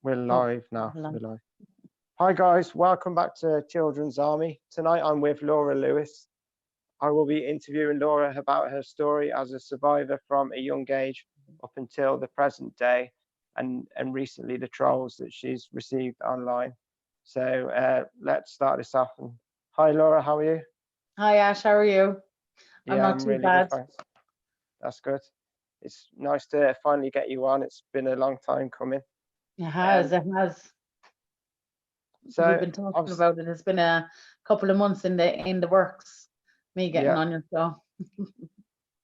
We're Oh, live now. hello. We're live. Hi guys, welcome back to Children's Army. Tonight I'm with Laura Lewis. I will be interviewing Laura about her story as a survivor from a young age up until the present day, and recently the trolls that she's received online. So let's start this off. And hi Laura, how are you? Hi Ash, how are you? I'm Yeah, not I'm too really good, bad. thanks. That's good. It's nice to finally get you on. It's been a long time coming. It has, Um, it has. We've so been talking obviously, about it. It's been a couple of months in the works. Me getting yeah. on your show.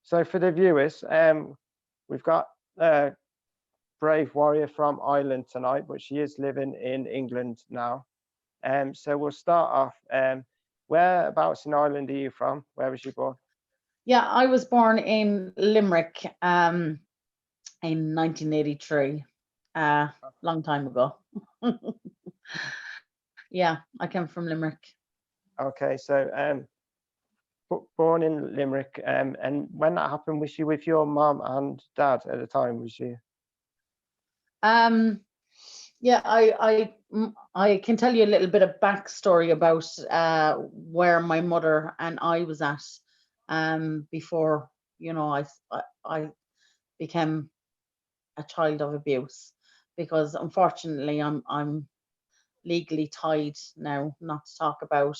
So for the viewers, we've got a brave warrior from Ireland tonight, but she is living in England now. So we'll start off. Whereabouts in Ireland are you from? Where was you born? Yeah, I was born in Limerick in 1983. Long time ago. Yeah, I came from Limerick. Okay, so born in Limerick, and when that happened, was you with your mum and dad at the time? Was you? Um, yeah, I can tell you a little bit of backstory about where my mother and I was at before I became a child of abuse, because unfortunately I'm legally tied now not to talk about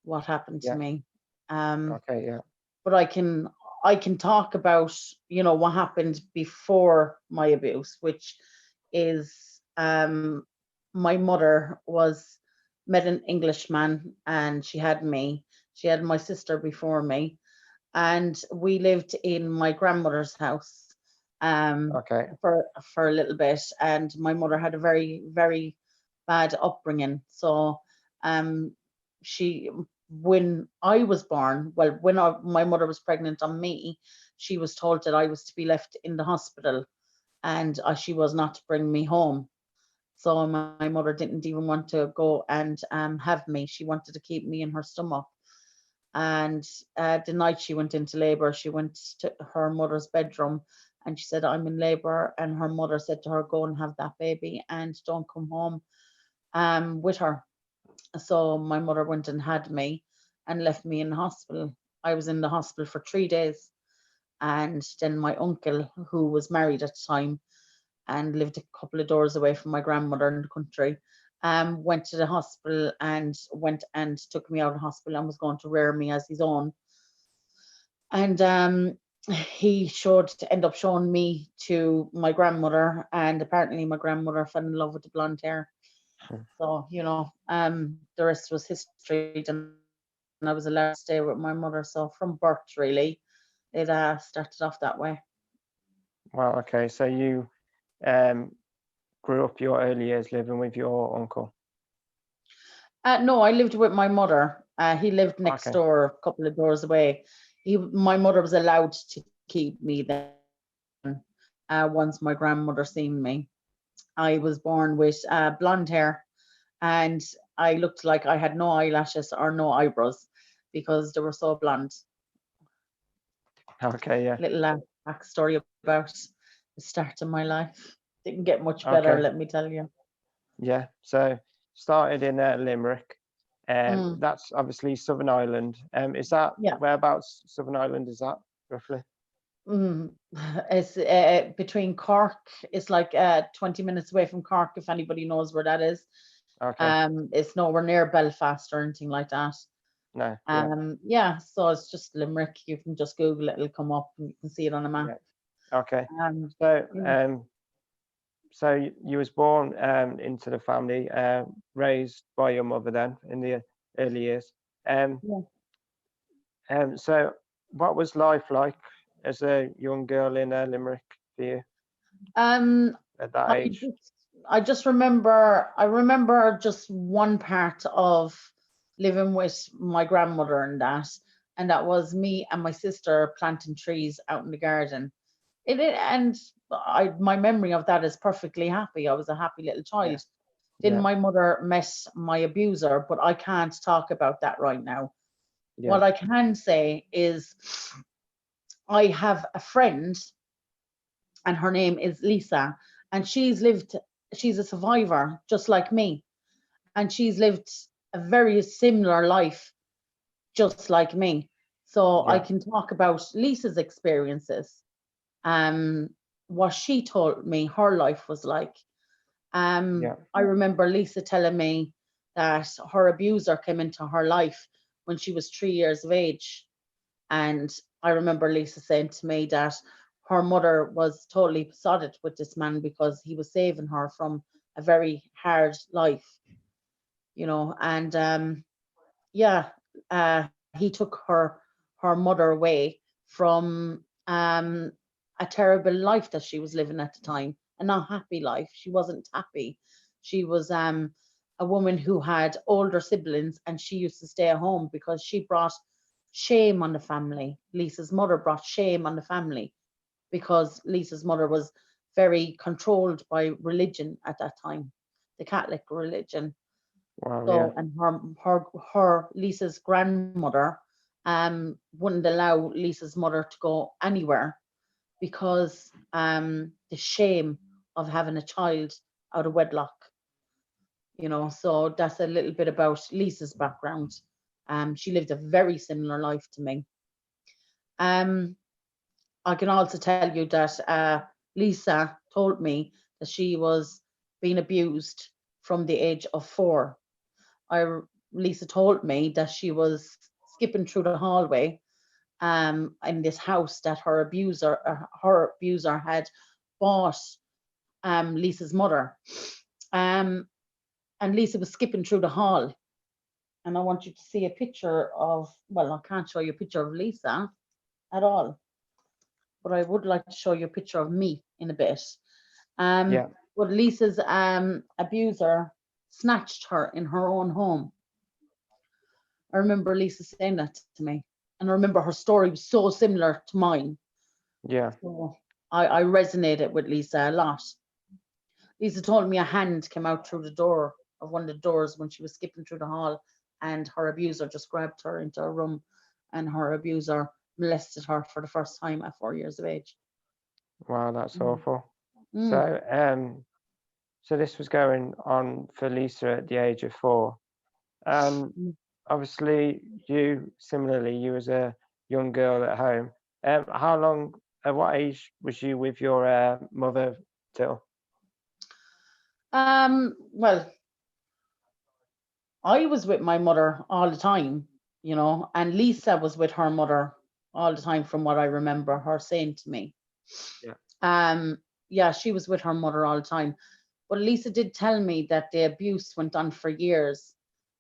what happened to Yeah. me. Um, Okay. Yeah. but I can talk about what happened before my abuse, which is my mother was met an Englishman and she had me. She had my sister before me, and we lived in my grandmother's house Okay. for a little bit. And my mother had a very, very bad upbringing. So um, she, when I was born, well, when my mother was pregnant on me, she was told that I was to be left in the hospital, and she was not to bring me home. So my mother didn't even want to go and have me. She wanted to keep me in her stomach. And the night she went into labor, she went to her mother's bedroom and she said, I'm in labor. And her mother said to her, go and have that baby and don't come home with her. So my mother went and had me and left me in the hospital. I was in the hospital for 3 days. And then my uncle, who was married at the time and lived a couple of doors away from my grandmother in the country, went to the hospital and went and took me out of hospital and was going to rear me as his own. And he showed to end up showing me to my grandmother, and apparently my grandmother fell in love with the blonde hair. So the rest was history. Then I was allowed to stay with my mother. So from birth, really, it started off that way. Well, okay. So you um, grew up your early years living with your uncle. No, I lived with my mother. He lived next Okay. door, a couple of doors away. My mother was allowed to keep me then. Once my grandmother seen me, I was born with blonde hair, and I looked like I had no eyelashes or no eyebrows because they were so blonde. Okay. Yeah. Little backstory about the start of my life. Didn't get much better, Okay. let me tell you. Yeah. So started in Limerick. Mm, That's obviously Southern Ireland. Is that yeah. whereabouts Southern Ireland is that roughly? Mm. It's between Cork. It's like 20 minutes away from Cork, if anybody knows where that is. Okay. It's nowhere near Belfast or anything like that. No. Yeah. Yeah, so it's just Limerick. You can just Google it, it'll come up and you can see it on a map. Yeah. Okay. Um, So yeah, you was born into the family, raised by your mother then in the early years. Um, yeah. so what was life like as a young girl in Limerick for you Um, at that I age? just I remember just one part of living with my grandmother and that was me and my sister planting trees out in the garden. And my memory of that is perfectly happy. I was a happy little Yeah. child. Then Yeah. my mother met my abuser, but I can't talk about that right now. Yeah. What I can say is I have a friend and her name is Lisa, and she's a survivor just like me, and she's lived a very similar life just like me. So I Yeah. can talk about Lisa's experiences, um, what she told me her life was like. Yeah. I remember Lisa telling me that her abuser came into her life when she was 3 years of age. And I remember Lisa saying to me that her mother was totally besotted with this man because he was saving her from a very hard life, and yeah, he took her mother away from a terrible life that she was living at the time, a not happy life. She wasn't happy. She was a woman who had older siblings, and she used to stay at home because she brought shame on the family. Lisa's mother brought shame on the family because Lisa's mother was very controlled by religion at that time, the Catholic religion. Wow. Yeah. So, and her Lisa's grandmother wouldn't allow Lisa's mother to go anywhere because the shame of having a child out of wedlock. So that's a little bit about Lisa's background. She lived a very similar life to me. Um, I can also tell you that Lisa told me that she was being abused from the age of 4. I Lisa told me that she was skipping through the hallway in this house that her abuser had bought Lisa's mother. Um, and Lisa was skipping through the hall. And I want you to see a picture of, well, I can't show you a picture of Lisa at all, but I would like to show you a picture of me in a bit. Um, Yeah. but Lisa's abuser snatched her in her own home. I remember Lisa saying that to me, and I remember her story was so similar to mine. Yeah. So I resonated with Lisa a lot. Lisa told me a hand came out through the door of one of the doors when she was skipping through the hall, and her abuser just grabbed her into a room, and her abuser molested her for the first time at 4 years of age. Wow. That's Mm. awful. Mm. So, so this was going on for Lisa at the age of 4. Um, Mm. Obviously, similarly, you was a young girl at home. How long, at what age was you with your mother till? Well, I was with my mother all the time, and Lisa was with her mother all the time, from what I remember her saying to me. Yeah. Um, yeah, she was with her mother all the time. But Lisa did tell me that the abuse went on for years,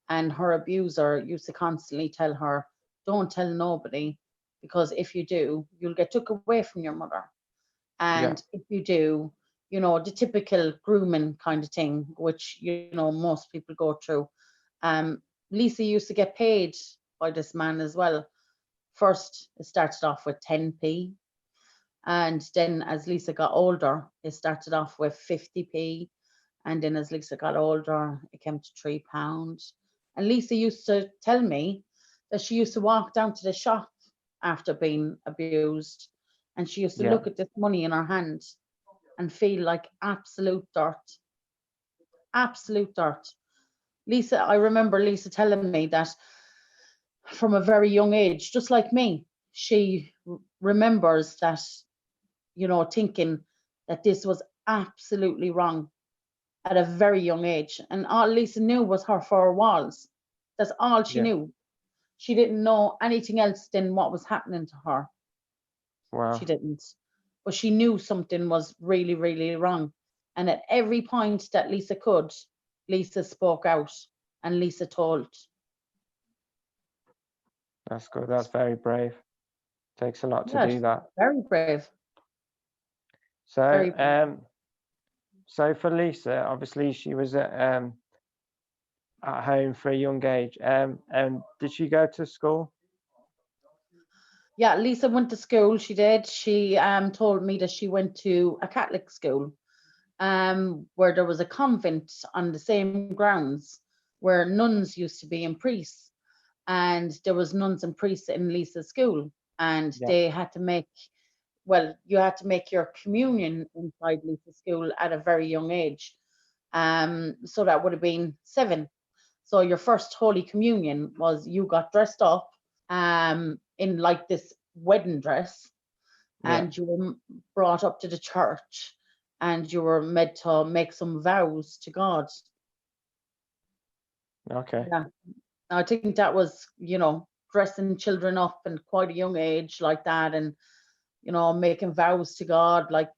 and her abuser used to constantly tell her, "Don't tell nobody, because if you do, you'll get took away from your mother. Yeah. And if you do, the typical grooming kind of thing, which, most people go through." Um, Lisa used to get paid by this man as well. First, it started off with 10p. And then as Lisa got older, it started off with 50p. And then as Lisa got older, it came to £3. And Lisa used to tell me that she used to walk down to the shop after being abused, and she used to Yeah. look at this money in her hand and feel like absolute dirt. Absolute dirt. I remember Lisa telling me that from a very young age, just like me, she remembers that, thinking that this was absolutely wrong at a very young age. And all Lisa knew was her 4 walls. That's all she Yeah. knew. She didn't know anything else than what was happening to her. She Wow. didn't. But she knew something was really, really wrong. And at every point that Lisa could, Lisa spoke out and Lisa told. That's good. That's very brave. Takes a lot to Yes, do that. very brave. So, Very brave. so for Lisa, obviously she was at home for a young age. And did she go to school? Yeah, Lisa went to school. She did. She told me that she went to a Catholic school, where there was a convent on the same grounds where nuns used to be and priests. And there was nuns and priests in Lisa's school, and Yeah. they had to make, well, you had to make your communion inside Lisa's school at a very young age. So that would have been 7. So your first Holy Communion was you got dressed up in like this wedding dress, Yeah. and you were brought up to the church, and you were meant to make some vows to God. Okay. Yeah, I think that was, dressing children up in quite a young age like that, and making vows to God. Like,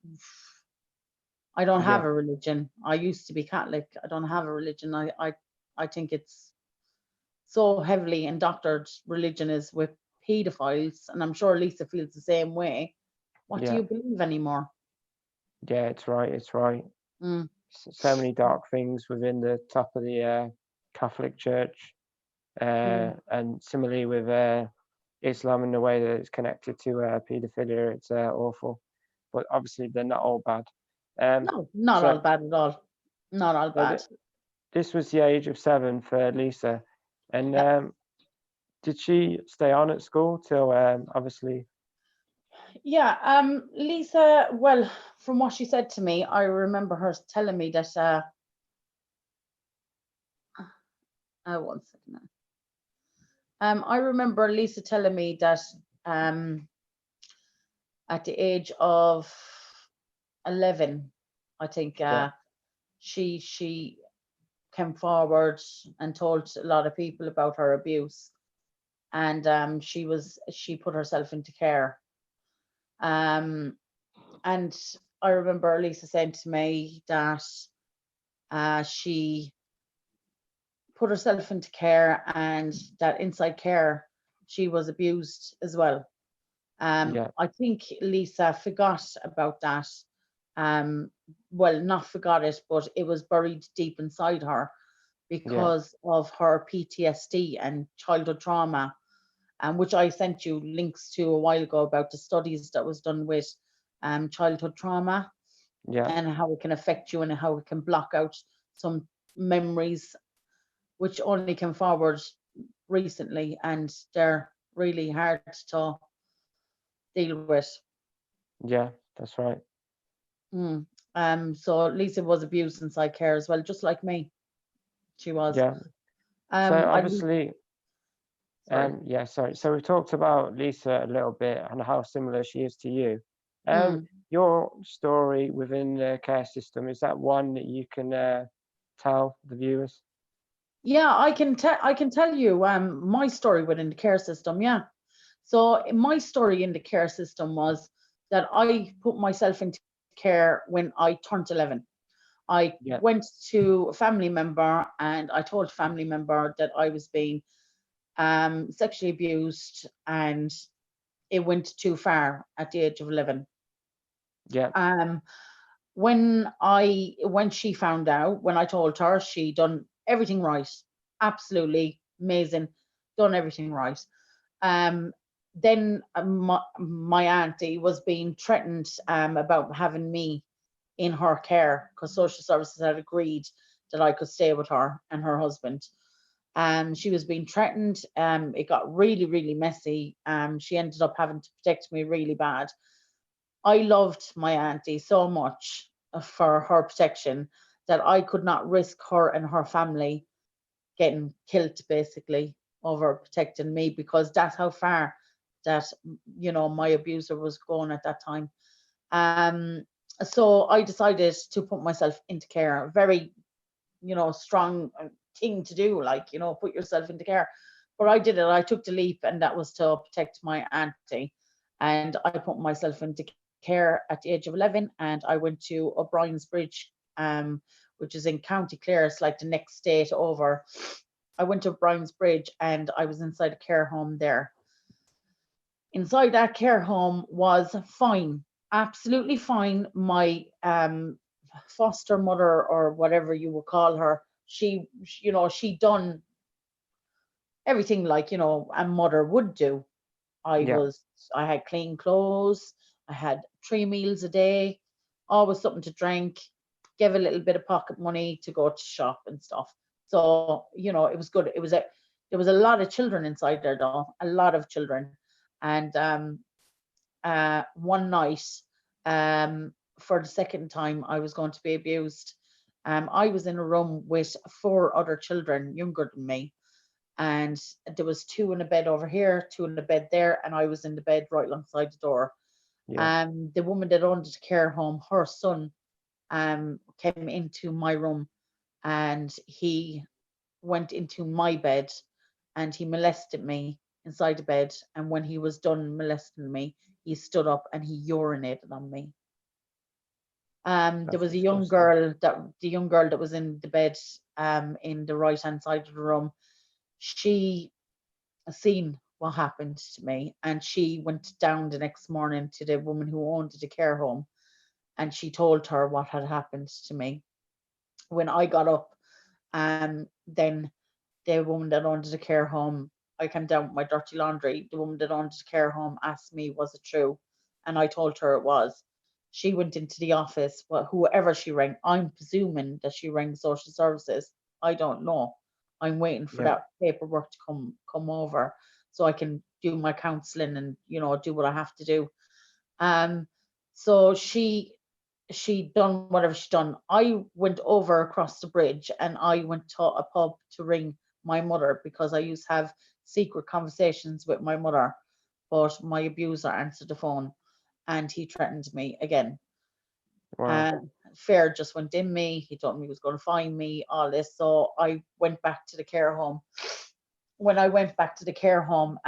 I don't have Yeah. a religion. I used to be Catholic. I don't have a religion. I think it's so heavily indoctored, religion is, with pedophiles, and I'm sure Lisa feels the same way. What do Yeah. you believe anymore? Yeah. It's right. It's right. Mm, So many dark things within the top of the Catholic Church, mm. and similarly with Islam and the way that it's connected to paedophilia. It's awful, but obviously they're not all bad. No, not all So, bad at all. Not all so bad. this was the age of 7 for Lisa, and Yeah. did she stay on at school till obviously? Yeah, Lisa, well, from what she said to me, I remember her telling me that, one second now. I remember Lisa telling me that, um, at the age of 11, I think, Yeah. she came forward and told a lot of people about her abuse, and she put herself into care. Um, and I remember Lisa saying to me that, she put herself into care, and that inside care she was abused as well. Yeah. I think Lisa forgot about that. Um, well, not forgot it, but it was buried deep inside her Yeah. because of her PTSD and childhood trauma, which I sent you links to a while ago about the studies that was done with childhood trauma, Yeah. and how it can affect you and how it can block out some memories, which only came forward recently, and they're really hard to deal with. Yeah. That's right. Mm. So Lisa was abused inside care as well, just like me. She was. Yeah. So I obviously, sorry. yeah, sorry. So we talked about Lisa a little bit and how similar she is to you. Mm. Your story within the care system, is that one that you can tell the viewers? Yeah, I can tell you my story within the care system. Yeah. So my story in the care system was that I put myself into care when I turned 11. I Yeah. went to a family member and I told a family member that I was being sexually abused, and it went too far at the age of 11. Yeah. Um, when she found out, when I told her, she done everything right, absolutely amazing, done everything right. Um, then my auntie was being threatened about having me in her care because social services had agreed that I could stay with her and her husband. She was being threatened. It got really, really messy. She ended up having to protect me really bad. I loved my auntie so much for her protection that I could not risk her and her family getting killed basically over protecting me, because that's how far that my abuser was going at that time. Um, so I decided to put myself into care. Very, strong thing to do, like, put yourself into care. But I did it. I took the leap, and that was to protect my auntie. And I put myself into care at the age of 11, and I went to O'Brien's Bridge, which is in County Clare. It's like the next state over. I went to O'Brien's Bridge, and I was inside a care home there. Inside that care home was fine, absolutely fine. My foster mother, or whatever you would call her, she done everything like a mother would do. I Yeah. was I had clean clothes, I had 3 meals a day, always something to drink, give a little bit of pocket money to go to shop and stuff. So, it was good. There was a lot of children inside there though, a lot of children. And one night, for the second time, I was going to be abused. I was in a room with 4 other children younger than me, and there was 2 in a bed over here, 2 in the bed there, and I was in the bed right alongside the door. Yeah. The woman that owned the care home, her son came into my room, and he went into my bed and he molested me inside the bed. And when he was done molesting me, he stood up and he urinated on me. There That's was a young disgusting. girl the young girl that was in the bed in the right hand side of the room. She seen what happened to me, and she went down the next morning to the woman who owned the care home, and she told her what had happened to me. When I got up, then the woman that owned the care home, I came down with my dirty laundry. The woman that owned the care home asked me, was it true? And I told her it was. She went into the office, well, whoever she rang, I'm presuming that she rang social services. I don't know. I'm waiting for Yeah. that paperwork to come over so I can do my counselling and, you know, do what I have to do. So she done whatever she done. I went over across the bridge and I went to a pub to ring my mother, because I used to have secret conversations with my mother, but my abuser answered the phone and he threatened me again. Wow. Fear just went in me. He told me he was going to find me, all this. So I went back to the care home. When I went back to the care home,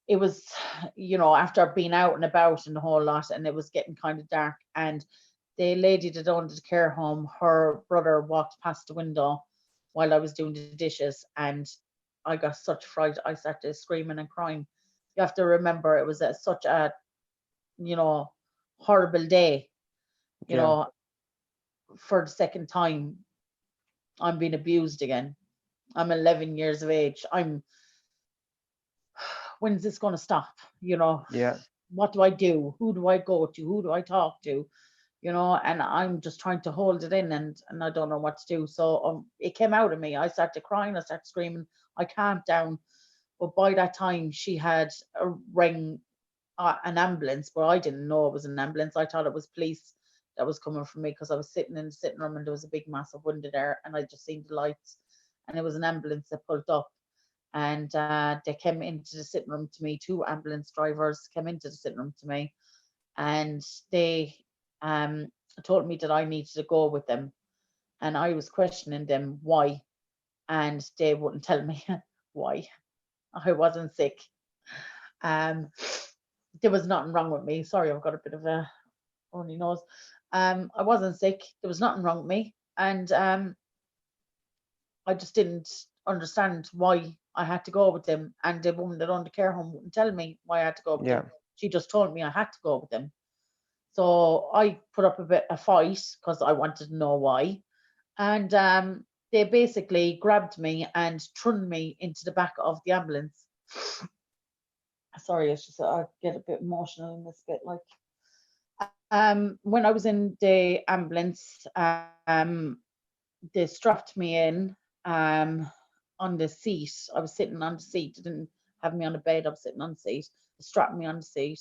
it was, you know, after being out and about and the whole lot, and it was getting kind of dark. And the lady that owned the care home, her brother walked past the window while I was doing the dishes, and I got such fright. I started screaming and crying. You have to remember, it was such a, you know, horrible day. You Yeah. know, for the second time, I'm being abused again. I'm 11 years of age. When's this going to stop? You know, Yeah. what do I do? Who do I go to? Who do I talk to? You know, and I'm just trying to hold it in, and I don't know what to do. So it came out of me. I started crying, I started screaming, I calmed down. But by that time, she had rang an ambulance, but I didn't know it was an ambulance. I thought it was police that was coming for me, because I was sitting in the sitting room and there was a big massive window there, and I just seen the lights, and it was an ambulance that pulled up. And they came into the sitting room to me. 2 ambulance drivers came into the sitting room to me, and they told me that I needed to go with them. And I was questioning them why, and they wouldn't tell me why. I wasn't sick. Um, there was nothing wrong with me. Sorry, I've got a bit of a runny nose. I wasn't sick. There was nothing wrong with me, and I just didn't understand why I had to go with them. And the woman that owned the care home wouldn't tell me why I had to go with Yeah. them. She just told me I had to go with them. So I put up a fight because I wanted to know why. And they basically grabbed me and thrown me into the back of the ambulance. Sorry, it's just I get a bit emotional in this bit. Like, when I was in the ambulance, they strapped me in on the seat. I was sitting on the seat. They didn't have me on the bed. I was sitting on the seat. They strapped me on the seat,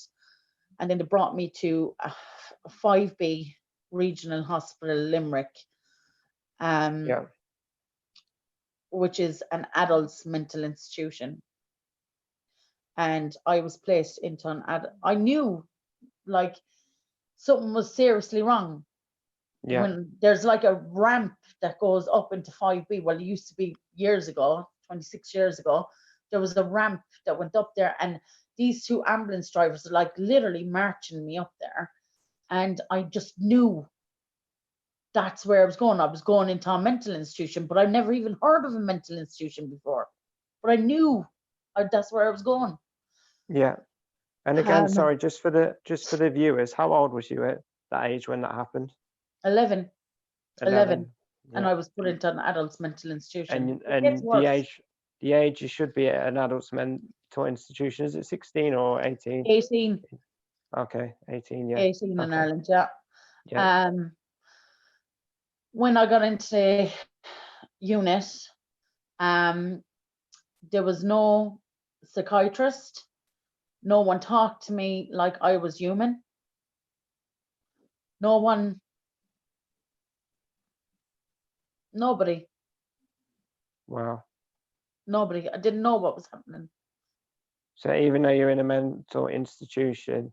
and then they brought me to a 5B regional hospital, Limerick, Yeah. which is an adults mental institution. And I was placed into an I knew like something was seriously wrong. Yeah. When there's like a ramp that goes up into 5B, well, it used to be years ago, 26 years ago, there was a ramp that went up there, and these 2 ambulance drivers are like literally marching me up there. And I just knew that's where I was going. I was going into a mental institution, but I've never even heard of a mental institution before. But I knew that's where I was going. Yeah. And again, Um, sorry, just for the viewers, how old was you at that age when that happened? 11, 11, 11. and Yeah. I was put into an adult's mental institution. And It gets and the worse. age the age you should be at an adult's mental institution, is it 16 or 18? 18, Okay, 18, yeah. 18 in Okay. Ireland, yeah. Yeah. Um, when I got into unit, um, there was no psychiatrist. No one talked to me like I was human. No one Nobody, Wow. nobody. I didn't know what was happening. So even though you're in a mental institution,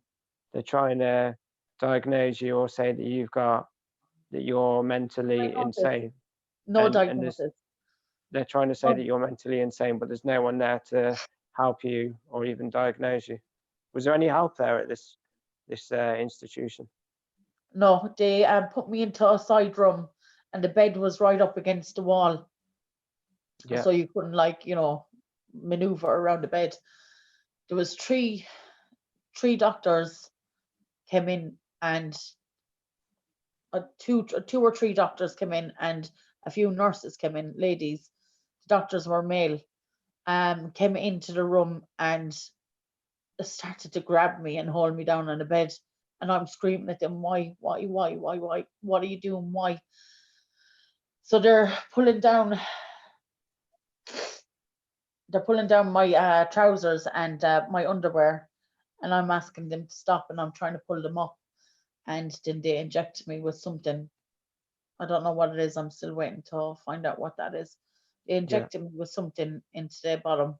they're trying to diagnose you or say that you're mentally Diagnosis. insane, No and diagnosis. they're trying to say Oh, that you're mentally insane, but there's no one there to help you or even diagnose you. Was there any help there at this institution? no, they put me into a side room, and the bed was right up against the wall, Yeah, so you couldn't, like, maneuver around the bed. There was three doctors came in, and two or three doctors came in, and a few nurses came in, ladies. The doctors were male. Came into the room and started to grab me and hold me down on the bed. And I'm screaming at them, why? What are you doing? Why? So they're pulling down my trousers and my underwear, and I'm asking them to stop, and I'm trying to pull them up, and then they inject me with something. I don't know what it is. I'm still waiting to find out what that is. They yeah, injected me with something into their bottom,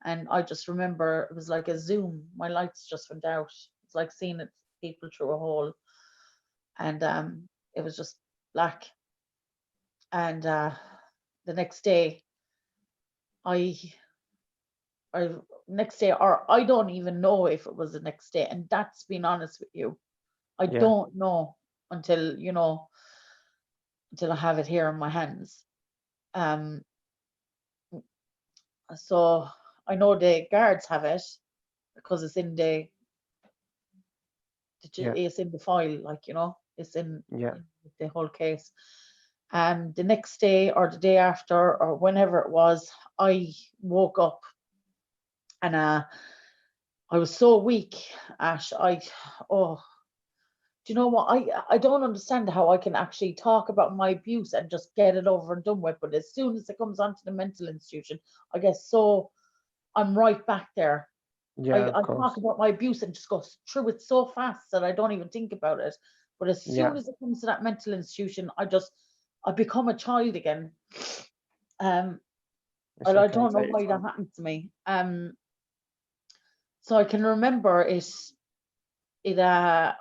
and I just remember it was like a zoom. My lights just went out. It's like seeing people through a hole, and it was just black. And the next day, I, I next day, or I don't even know if it was the next day. And that's being honest with you, I yeah, don't know until until I have it here in my hands. Um, so I know the guards have it because yeah, it's in the file, like, it's yeah, in the whole case. The next day or the day after or whenever it was, I woke up, and I was so weak, Ash. Oh, do you know what? I don't understand how I can actually talk about my abuse and just get it over and done with. But as soon as it comes onto the mental institution, I guess so. I'm right back there. yeah, I of talk course. about my abuse and just go through it so fast that I don't even think about it. But as soon Yeah, as it comes to that mental institution, I become a child again. Um, it's and I okay. don't know Take your why that time. happened to me. So I can remember it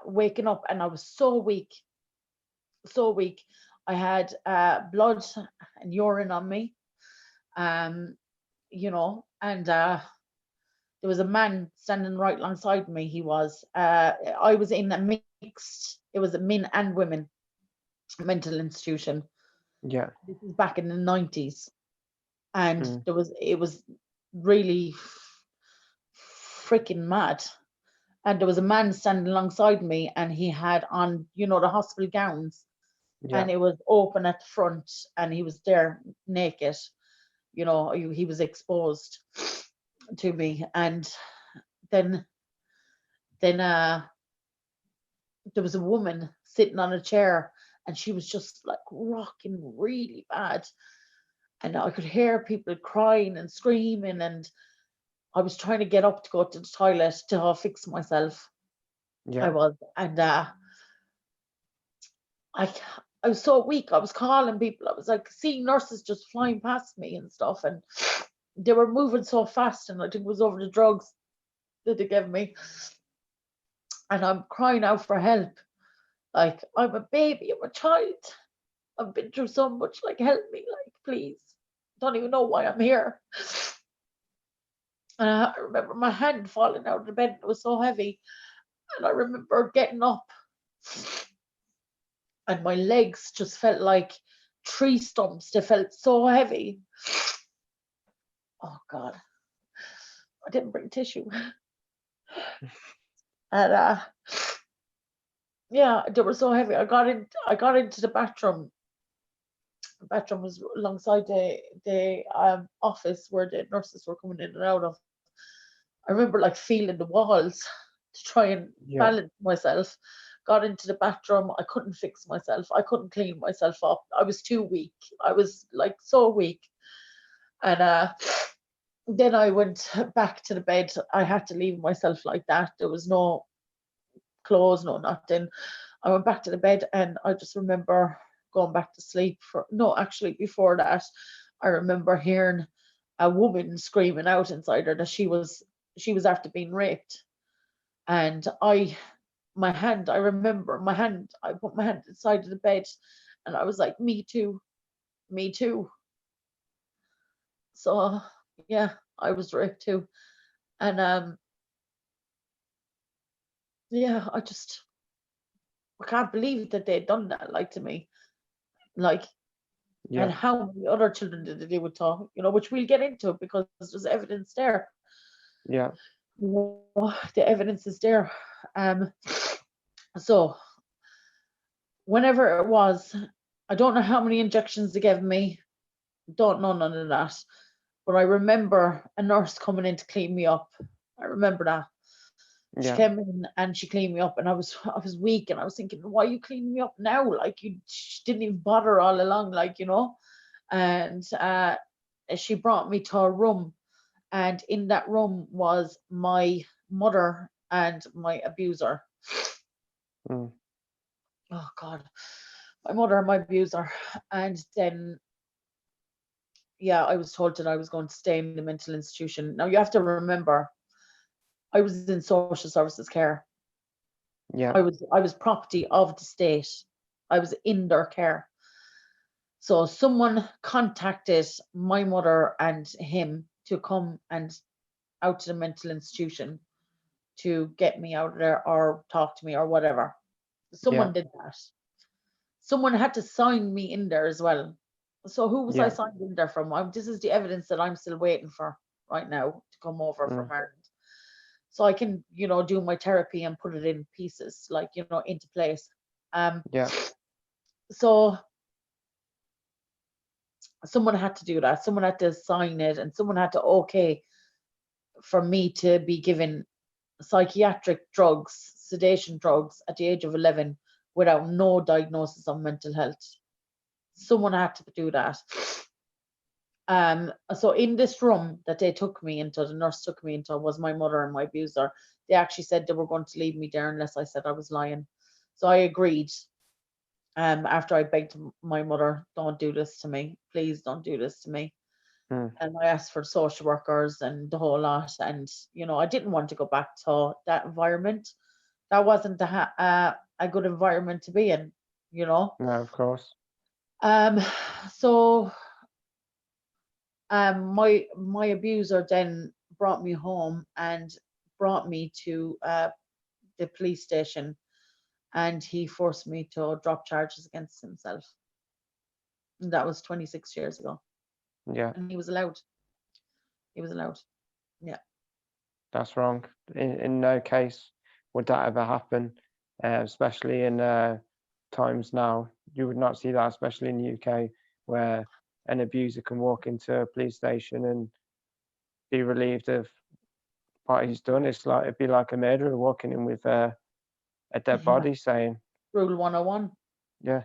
waking up, and I was so weak, so weak. I had blood and urine on me, um, and there was a man standing right alongside me. I was in a mixed, it was a men and women mental institution. Yeah, This is back in the 90s, and mm, it was really freaking mad. And there was a man standing alongside me, and he had on, the hospital gowns, yeah, and it was open at the front, and he was there naked. He was exposed to me. And then then there was a woman sitting on a chair, and she was just like rocking really bad, and I could hear people crying and screaming, and I was trying to get up to go to the toilet to fix myself. I yeah, was, and I I was so weak. I was calling people. I was like seeing nurses just flying past me and stuff, and they were moving so fast, and I think it was over the drugs that they gave me. And I'm crying out for help. Like, I'm a baby, I'm a child. I've been through so much. Like, help me, like, please. Don't even know why I'm here. And I remember my hand falling out of the bed. It was so heavy. And I remember getting up, and my legs just felt like tree stumps. They felt so heavy. Oh God, I didn't bring tissue. And yeah, they were so heavy. I got into the bathroom. The bathroom was alongside the office where the nurses were coming in and out of. I remember like feeling the walls to try and yeah, balance myself. Got into the bathroom. I couldn't fix myself. I couldn't clean myself up. I was too weak. I was like so weak. And then I went back to the bed. I had to leave myself like that. There was no clothes, no nothing. I went back to the bed, and I just remember going back to sleep for, no, actually before that, I remember hearing a woman screaming out inside her that she was after being raped. And I remember I put my hand inside of the bed and I was like, me too, me too. So yeah, I was raped too. And yeah, I can't believe that they'd done that, like, to me. Like, and Yeah. how many other children did they do with to, which we'll get into because there's evidence there. Yeah. The evidence is there. So whenever it was, I don't know how many injections they gave me, don't know none of that. But I remember a nurse coming in to clean me up. I remember that. She Yeah. came in and she cleaned me up, and I was weak, and I was thinking, why are you cleaning me up now? Like, she didn't even bother all along, like, And she brought me to a room, and in that room was my mother and my abuser. Mm. Oh God, my mother and my abuser. And then, yeah, I was told that I was going to stay in the mental institution. Now you have to remember, I was in social services care. Yeah. I was property of the state. I was in their care. So someone contacted my mother and him to come and out to the mental institution to get me out of there or talk to me or whatever. Yeah. Someone did that. Someone had to sign me in there as well. So who was I Yeah. signed in there from? This is the evidence that I'm still waiting for right now to come over Mm. from Ireland. So I can, do my therapy and put it in pieces, like, into place. Yeah. So someone had to do that. Someone had to sign it, and someone had to okay for me to be given psychiatric drugs, sedation drugs at the age of 11 without no diagnosis of mental health. Someone had to do that. So in this room that they took me into, the nurse took me into, was my mother and my abuser. They actually said they were going to leave me there unless I said I was lying. So I agreed. After I begged my mother, don't do this to me. Please don't do this to me. Mm. And I asked for social workers and the whole lot. And, I didn't want to go back to that environment. That wasn't a good environment to be in, you know. No, of course. Um, so my abuser then brought me home and brought me to the police station, and he forced me to drop charges against himself. And that was 26 years ago, Yeah. and he was allowed. He was allowed. Yeah. That's wrong. In no case would that ever happen, especially in times now. You would not see that, especially in the UK, where an abuser can walk into a police station and be relieved of what he's done. It'd be like a murderer walking in with a dead Yeah. body, saying, Rule 101. "Yeah,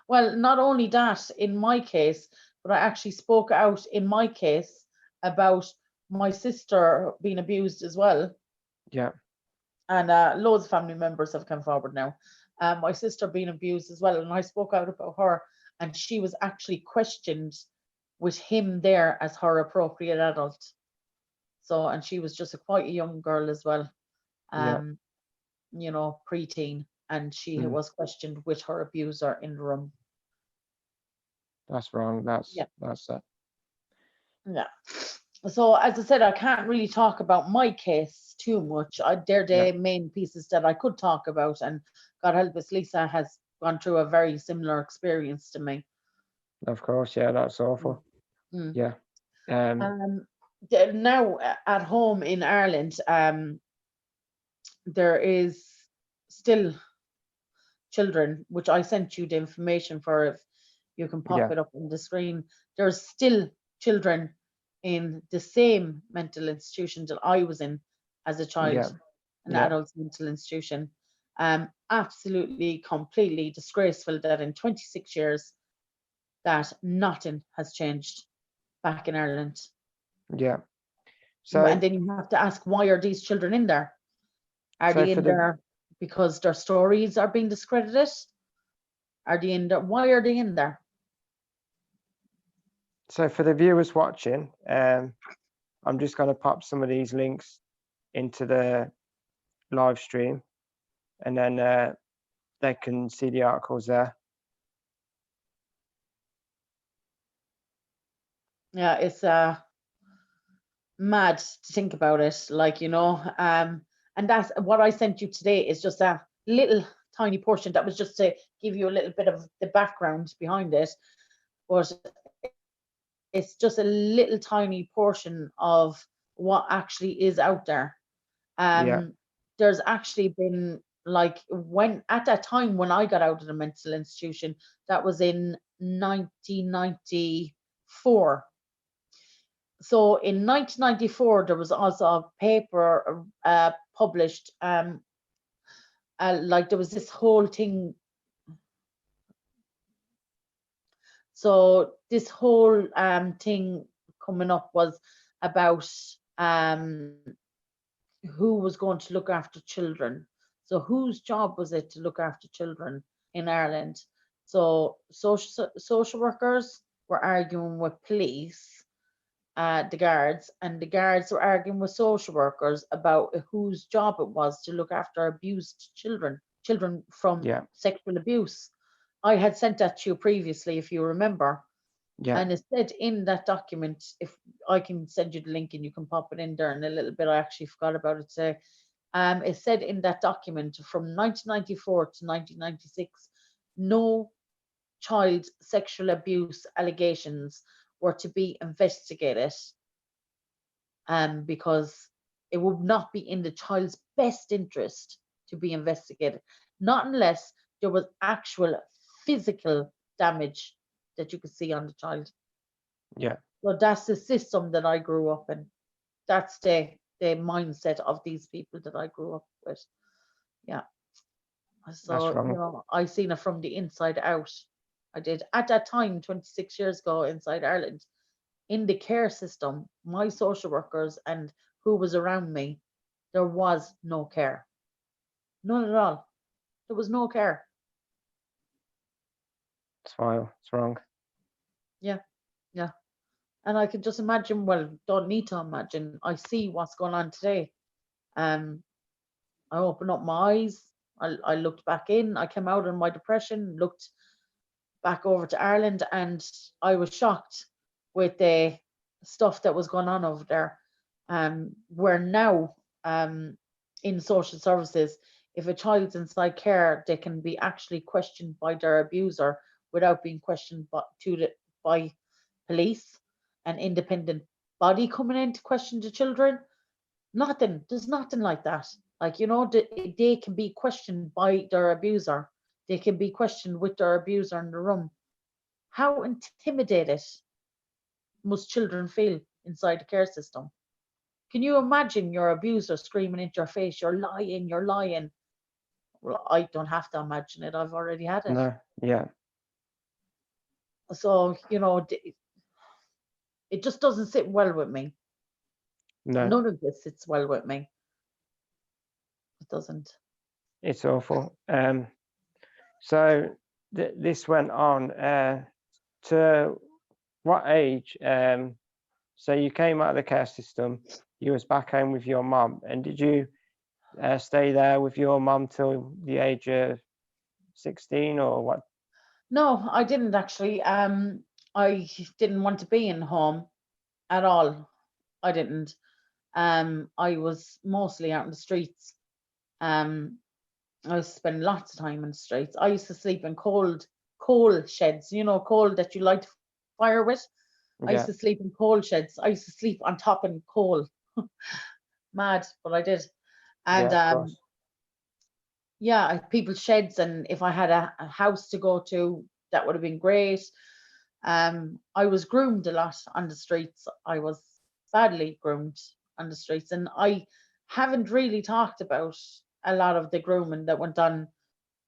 Well, not only that, in my case, but I actually spoke out in my case about my sister being abused as well. yeah, And loads of family members have come forward now. My sister being abused as well, and I spoke out about her, and she was actually questioned with him there as her appropriate adult. So, and she was just quite a young girl as well, yeah, um, preteen, and she mm, was questioned with her abuser in the room. that's wrong. That's Yeah, that's it." yeah. So as I said, I can't really talk about my case too much. They're Yeah, the main pieces that I could talk about, and God help us, Lisa has gone through a very similar experience to me. of course. Yeah, that's Mm. awful. Mm. Yeah, um, Um, Now at home in Ireland, there is still children, which I sent you the information for. If you can pop yeah, it up on the screen, there's still children in the same mental institution that I was in as a child, yeah, an yeah, adult mental institution. Absolutely, completely disgraceful that in 26 years that nothing has changed back in Ireland. yeah. And So, then you have to ask, why are these children in there? Are so they for in the there because their stories are being discredited? Are they in there? Why are they in there? So for the viewers watching, I'm just going to pop some of these links into the live stream, and then they can see the articles there. Yeah, it's mad to think about it. Like, and that's what I sent you today is just a little tiny portion. That was just to give you a little bit of the background behind it. But it's just a little tiny portion of what actually is out there. Yeah, There's actually been, like, when at that time when I got out of the mental institution, that was in 1994. So in 1994, there was also a paper published, like there was this whole thing. So this whole thing coming up was about who was going to look after children. So whose job was it to look after children in Ireland? So social workers were arguing with police, the guards, and the guards were arguing with social workers about whose job it was to look after abused children from yeah, sexual abuse. I had sent that to you previously, if you remember. yeah, And it said in that document, if I can send you the link and you can pop it in there in a little bit, I actually forgot about it today. It said in that document from 1994 to 1996, no child sexual abuse allegations were to be investigated, because it would not be in the child's best interest to be investigated, not unless there was actual physical damage that you could see on the child. yeah. So that's the system that I grew up in. That's the mindset of these people that I grew up with. Yeah. That's So, wrong. I seen it from the inside out. I did at that time, 26 years ago, inside Ireland, in the care system, my social workers and who was around me, there was no care. None at all. There was no care. It's vile. It's wrong. Yeah, yeah. And I could just imagine, well, don't need to imagine. I see what's going on today. Um, I opened up my eyes. I looked back in. I came out of my depression, looked back over to Ireland, and I was shocked with the stuff that was going on over there. Where now, in social services, if a child's inside care, they can be actually questioned by their abuser without being questioned by police, an independent body coming in to question the children. Nothing. There's nothing like that. Like, they can be questioned by their abuser. They can be questioned with their abuser in the room. How intimidated must children feel inside the care system? Can you imagine your abuser screaming into your face, "You're lying, you're lying"? Well, I don't have to imagine it. I've already had it. No, yeah, So, it just doesn't sit well with me. no. None of this sits well with me. It doesn't. It's awful. So this went on to what age? So you came out of the care system. You was back home with your mum, and did you stay there with your mum till the age of 16 or what? No, I didn't actually. I didn't want to be in home at all. I didn't. I was mostly out in the streets. Um, I used to spend lots of time in the streets. I used to sleep in coal sheds, coal that you light fire with. I used Yeah, to sleep in coal sheds. I used to sleep on top in coal. Mad, but I did. And yeah, of course. yeah, people's sheds, and if I had a house to go to, that would have been great. I was groomed a lot on the streets. I was badly groomed on the streets, and I haven't really talked about a lot of the grooming that went on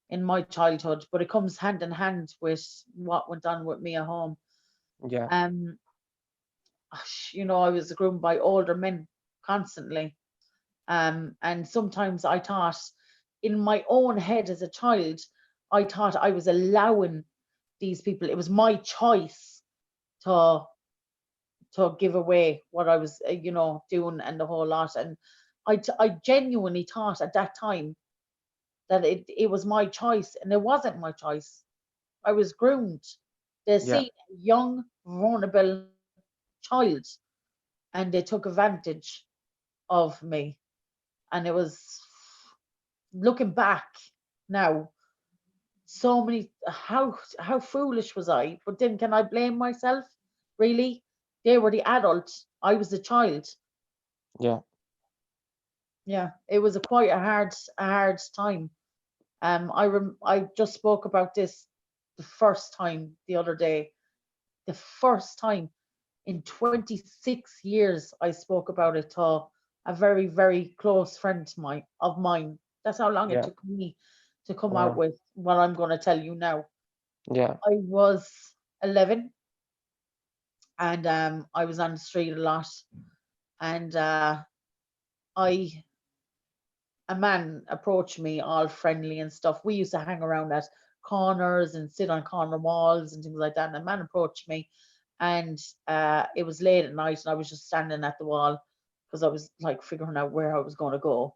in my childhood, but it comes hand in hand with what went on with me at home. Yeah, Um, I was groomed by older men constantly. And sometimes I thought in my own head as a child, I thought I was allowing these people, it was my choice to give away what I was, doing and the whole lot. And I genuinely thought at that time that it was my choice, and it wasn't my choice. I was groomed. They Yeah. see a young, vulnerable child, and they took advantage of me. And it was, looking back now, so many, how foolish was I? But then can I blame myself? Really? They were the adult. I was the child. Yeah. Yeah, it was quite a hard time. I just spoke about this the first time the other day. The first time in 26 years I spoke about it to a very, very close friend of mine. That's how long it Yeah. took me to come out Wow. with what I'm going to tell you now. Yeah. I was 11, and I was on the street a lot, and I a man approached me all friendly and stuff. We used to hang around at corners and sit on corner walls and things like that. And a man approached me, and it was late at night, and I was just standing at the wall because I was like figuring out where I was going to go.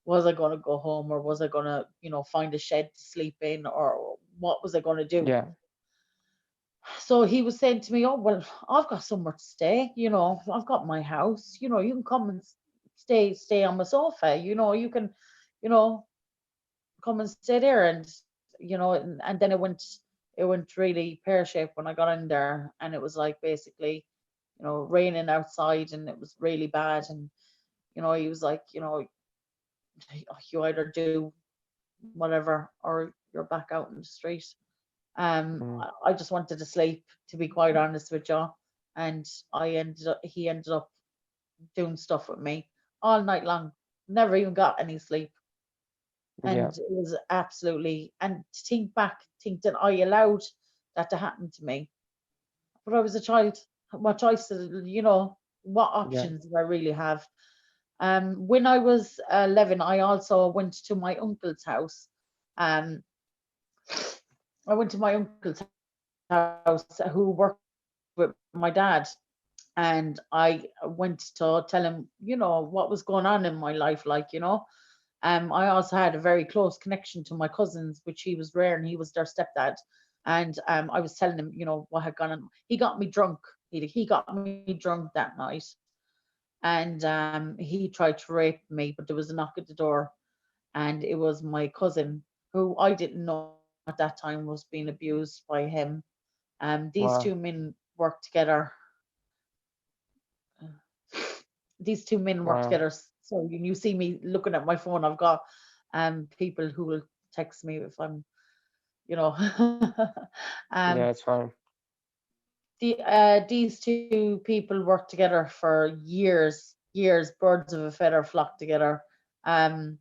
Was I going to go home, or was I going to, find a shed to sleep in, or what was I going to do? Yeah. So he was saying to me, "Oh, well, I've got somewhere to stay. I've got my house. You can come and stay on my sofa. You can, you know, come and stay there." And and then it went really pear shaped when I got in there, and it was like basically, raining outside, and it was really bad. And he was like, you either do whatever or you're back out in the street. Mm. I just wanted to sleep, to be quite honest with you. And he ended up doing stuff with me all night long. Never even got any sleep. Yeah. And it was absolutely, and to think back, think that I allowed that to happen to me. But I was a child. What choices, what Yeah. options did I really have? When I was 11, I also went to my uncle's house. Um, I went to my uncle's house who worked with my dad, and I went to tell him, what was going on in my life, I also had a very close connection to my cousins, which he was rare, and he was their stepdad. And I was telling him, what had gone on. He got me drunk. He got me drunk that night, and he tried to rape me, but there was a knock at the door, and it was my cousin, who I didn't know at that time was being abused by him. These Wow. two men worked together. These two men work Wow. together. So when you see me looking at my phone, I've got people who will text me if I'm, you know. Yeah, um it's fine. these two people worked together for years, birds of a feather flock together. Um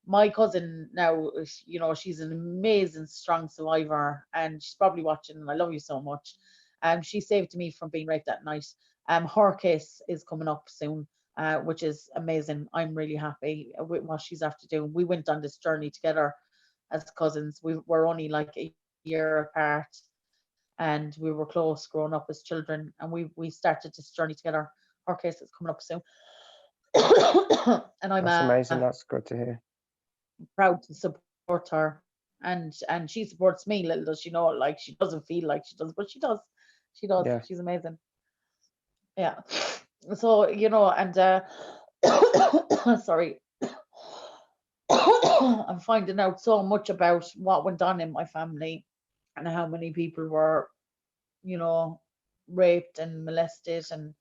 my cousin now, she's an amazing, strong survivor, and she's probably watching, and I love you so much. She saved me from being raped that night. Her case is coming up soon, which is amazing. I'm really happy with what she's after doing. We went on this journey together as cousins. We were only like a year apart, and we were close growing up as children, and we started this journey together. Her case is coming up soon. And I'm That's amazing. That's good to hear. proud to support her, and she supports me. Little does she know, like, she doesn't feel like she does, but she does. She does. Yeah. She's amazing. Yeah. So and sorry. I'm finding out so much about what went on in my family, and how many people were, you know raped and molested and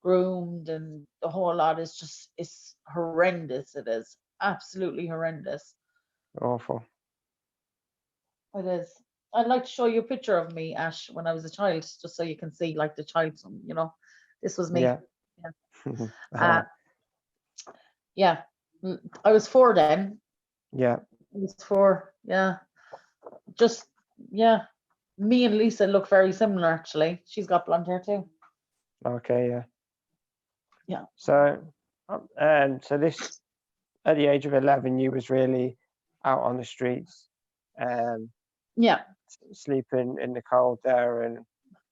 groomed, and the whole lot is just, it's horrendous. It is absolutely horrendous. Awful. It is. I'd like to show you a picture of me, Ash, when I was a child, just so you can see, like, the child. This was me. Yeah. Yeah. Uh, Uh-huh. yeah. I was 4 then. Yeah. I was 4. Yeah. Just, yeah. Me and Lisa look very similar, actually. She's got blonde hair too. Okay. Yeah. Yeah. So this, at the age of 11, you was really out on the streets. um, Yeah. sleeping in the cold there and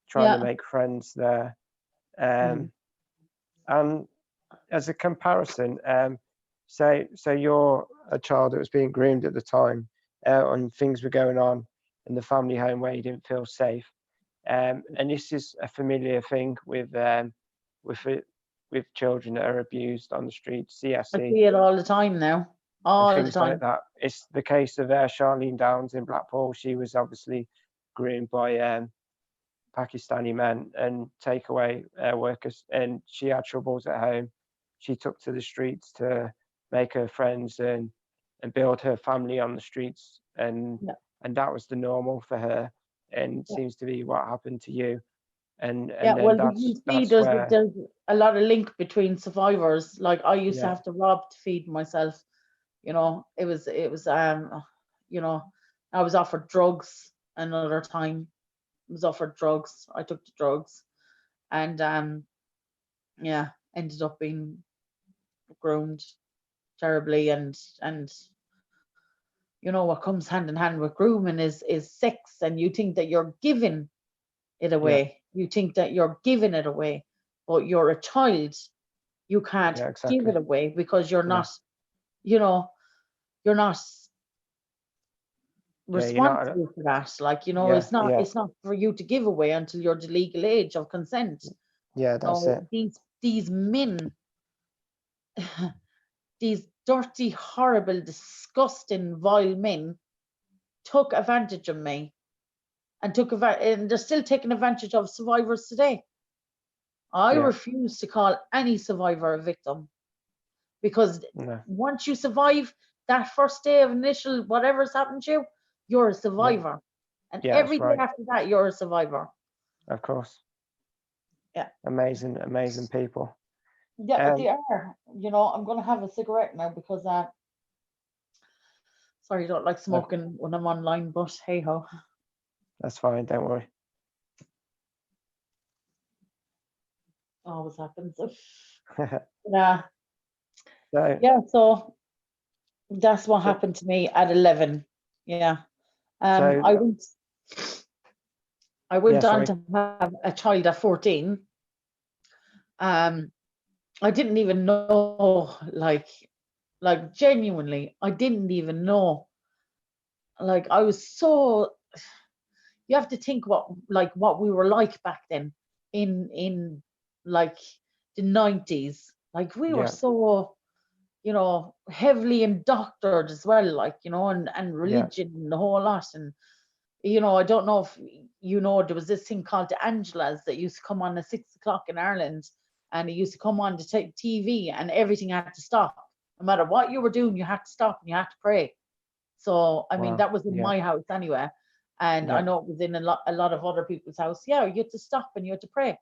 trying to Yeah. make friends there. Mhm. And as a comparison, so you're a child that was being groomed at the time, and things were going on in the family home where you didn't feel safe. And this is a familiar thing with it, with children that are abused on the streets, I CSE, see it all the time now. and All the things like time. that. It's the case of Charlene Downs in Blackpool. She was obviously groomed by Pakistani men and takeaway workers, and she had troubles at home. She took to the streets to make her friends and build her family on the streets, Yeah. and that was the normal for her, and it Yeah. seems to be what happened to you, Yeah, and then well, you see, that's where, there's a lot of link between survivors. Like I used to yeah, have to rob to feed myself. It was I was offered drugs another time. I was offered drugs. I took the drugs, and yeah, ended up being groomed terribly, and what comes hand in hand with grooming is sex, and you think that you're giving it yeah, away. You think that you're giving it away, but you're a child. You can't yeah, give exactly, it away because you're no, not, you know, you're not yeah, you're not, responsible for that. Like, yeah, yeah, it's not for you to give away until you're the legal age of consent. yeah, that's No, it, these men, these dirty, horrible, disgusting, vile men took advantage of me and and they're still taking advantage of survivors today. I yeah, refuse to call any survivor a victim because no, once you survive that first day of initial whatever's happened to you, you're a yeah, survivor. And yeah, every that's day right, after that, you're a survivor. of course, Yeah. amazing, amazing people. Yeah, they Um, are. I'm going to have a cigarette now because, sorry, I don't like no, smoking when I'm online, but hey ho. that's fine, don't worry. Always happens. Yeah. So, Yeah, so that's what so, happened to me at 11. Yeah. so, I yeah, went on sorry. to have a child at 14. Um, I didn't even know, like genuinely, I didn't even know. Like I was so, you have to think what we were like back then in like the 90s. Like we were Yeah, so, heavily indoctored as well, like, and yeah, religion and the whole lot. And I don't know if there was this thing called the Angelas that used to come on at 6 o'clock in Ireland, and it used to come on to take TV, and everything had to stop. No matter what you were doing, you had to stop and you had to pray. So, I mean, wow, that was in yeah, my house anyway, and I yeah, know it was in a lot of other people's house. Yeah, you had to stop and you had to pray.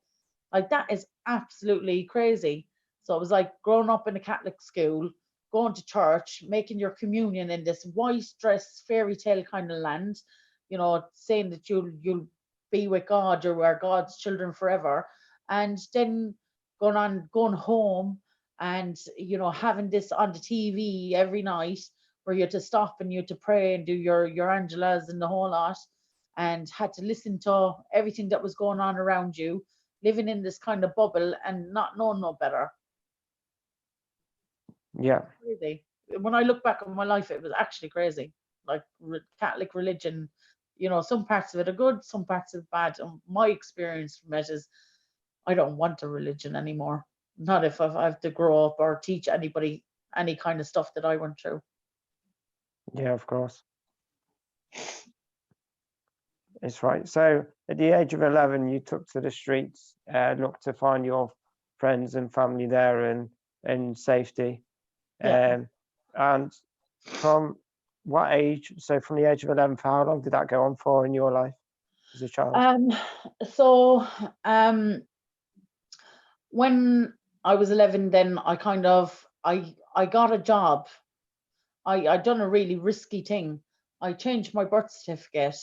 Like that is absolutely crazy. So it was like growing up in a Catholic school, going to church, making your communion in this white dress fairy tale kind of land, saying that you'll be with God, or we're God's children forever, and then going home and having this on the TV every night where you had to stop and you had to pray and do your Angelas and the whole lot, and had to listen to everything that was going on around you, living in this kind of bubble and not knowing no better. yeah, Crazy. When I look back on my life, it was actually crazy. Like Catholic religion, some parts of it are good, some parts of it bad. And my experience from it is I don't want a religion anymore. Not if I have to grow up or teach anybody any kind of stuff that I went through. yeah, of course. It's right. So at the age of 11, you took to the streets, looked to find your friends and family there and safety. Yeah. Um, and from what age? So from the age of 11, for how long did that go on for in your life as a child? Um. So, when I was 11, then I got a job. I done a really risky thing. I changed my birth certificate,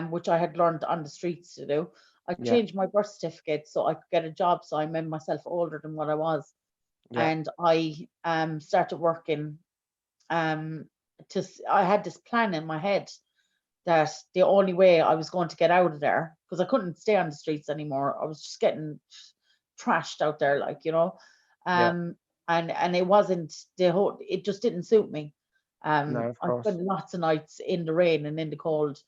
which I had learned on the streets to do. I Yeah, changed my birth certificate so I could get a job, so I made myself older than what I was, yeah, and I started working. I had this plan in my head. that the only way I was going to get out of there, because I couldn't stay on the streets anymore. I was just getting trashed out there, like, Yeah. and it wasn't the whole. It just didn't suit me. No, of I course. spent lots of nights in the rain and in the cold.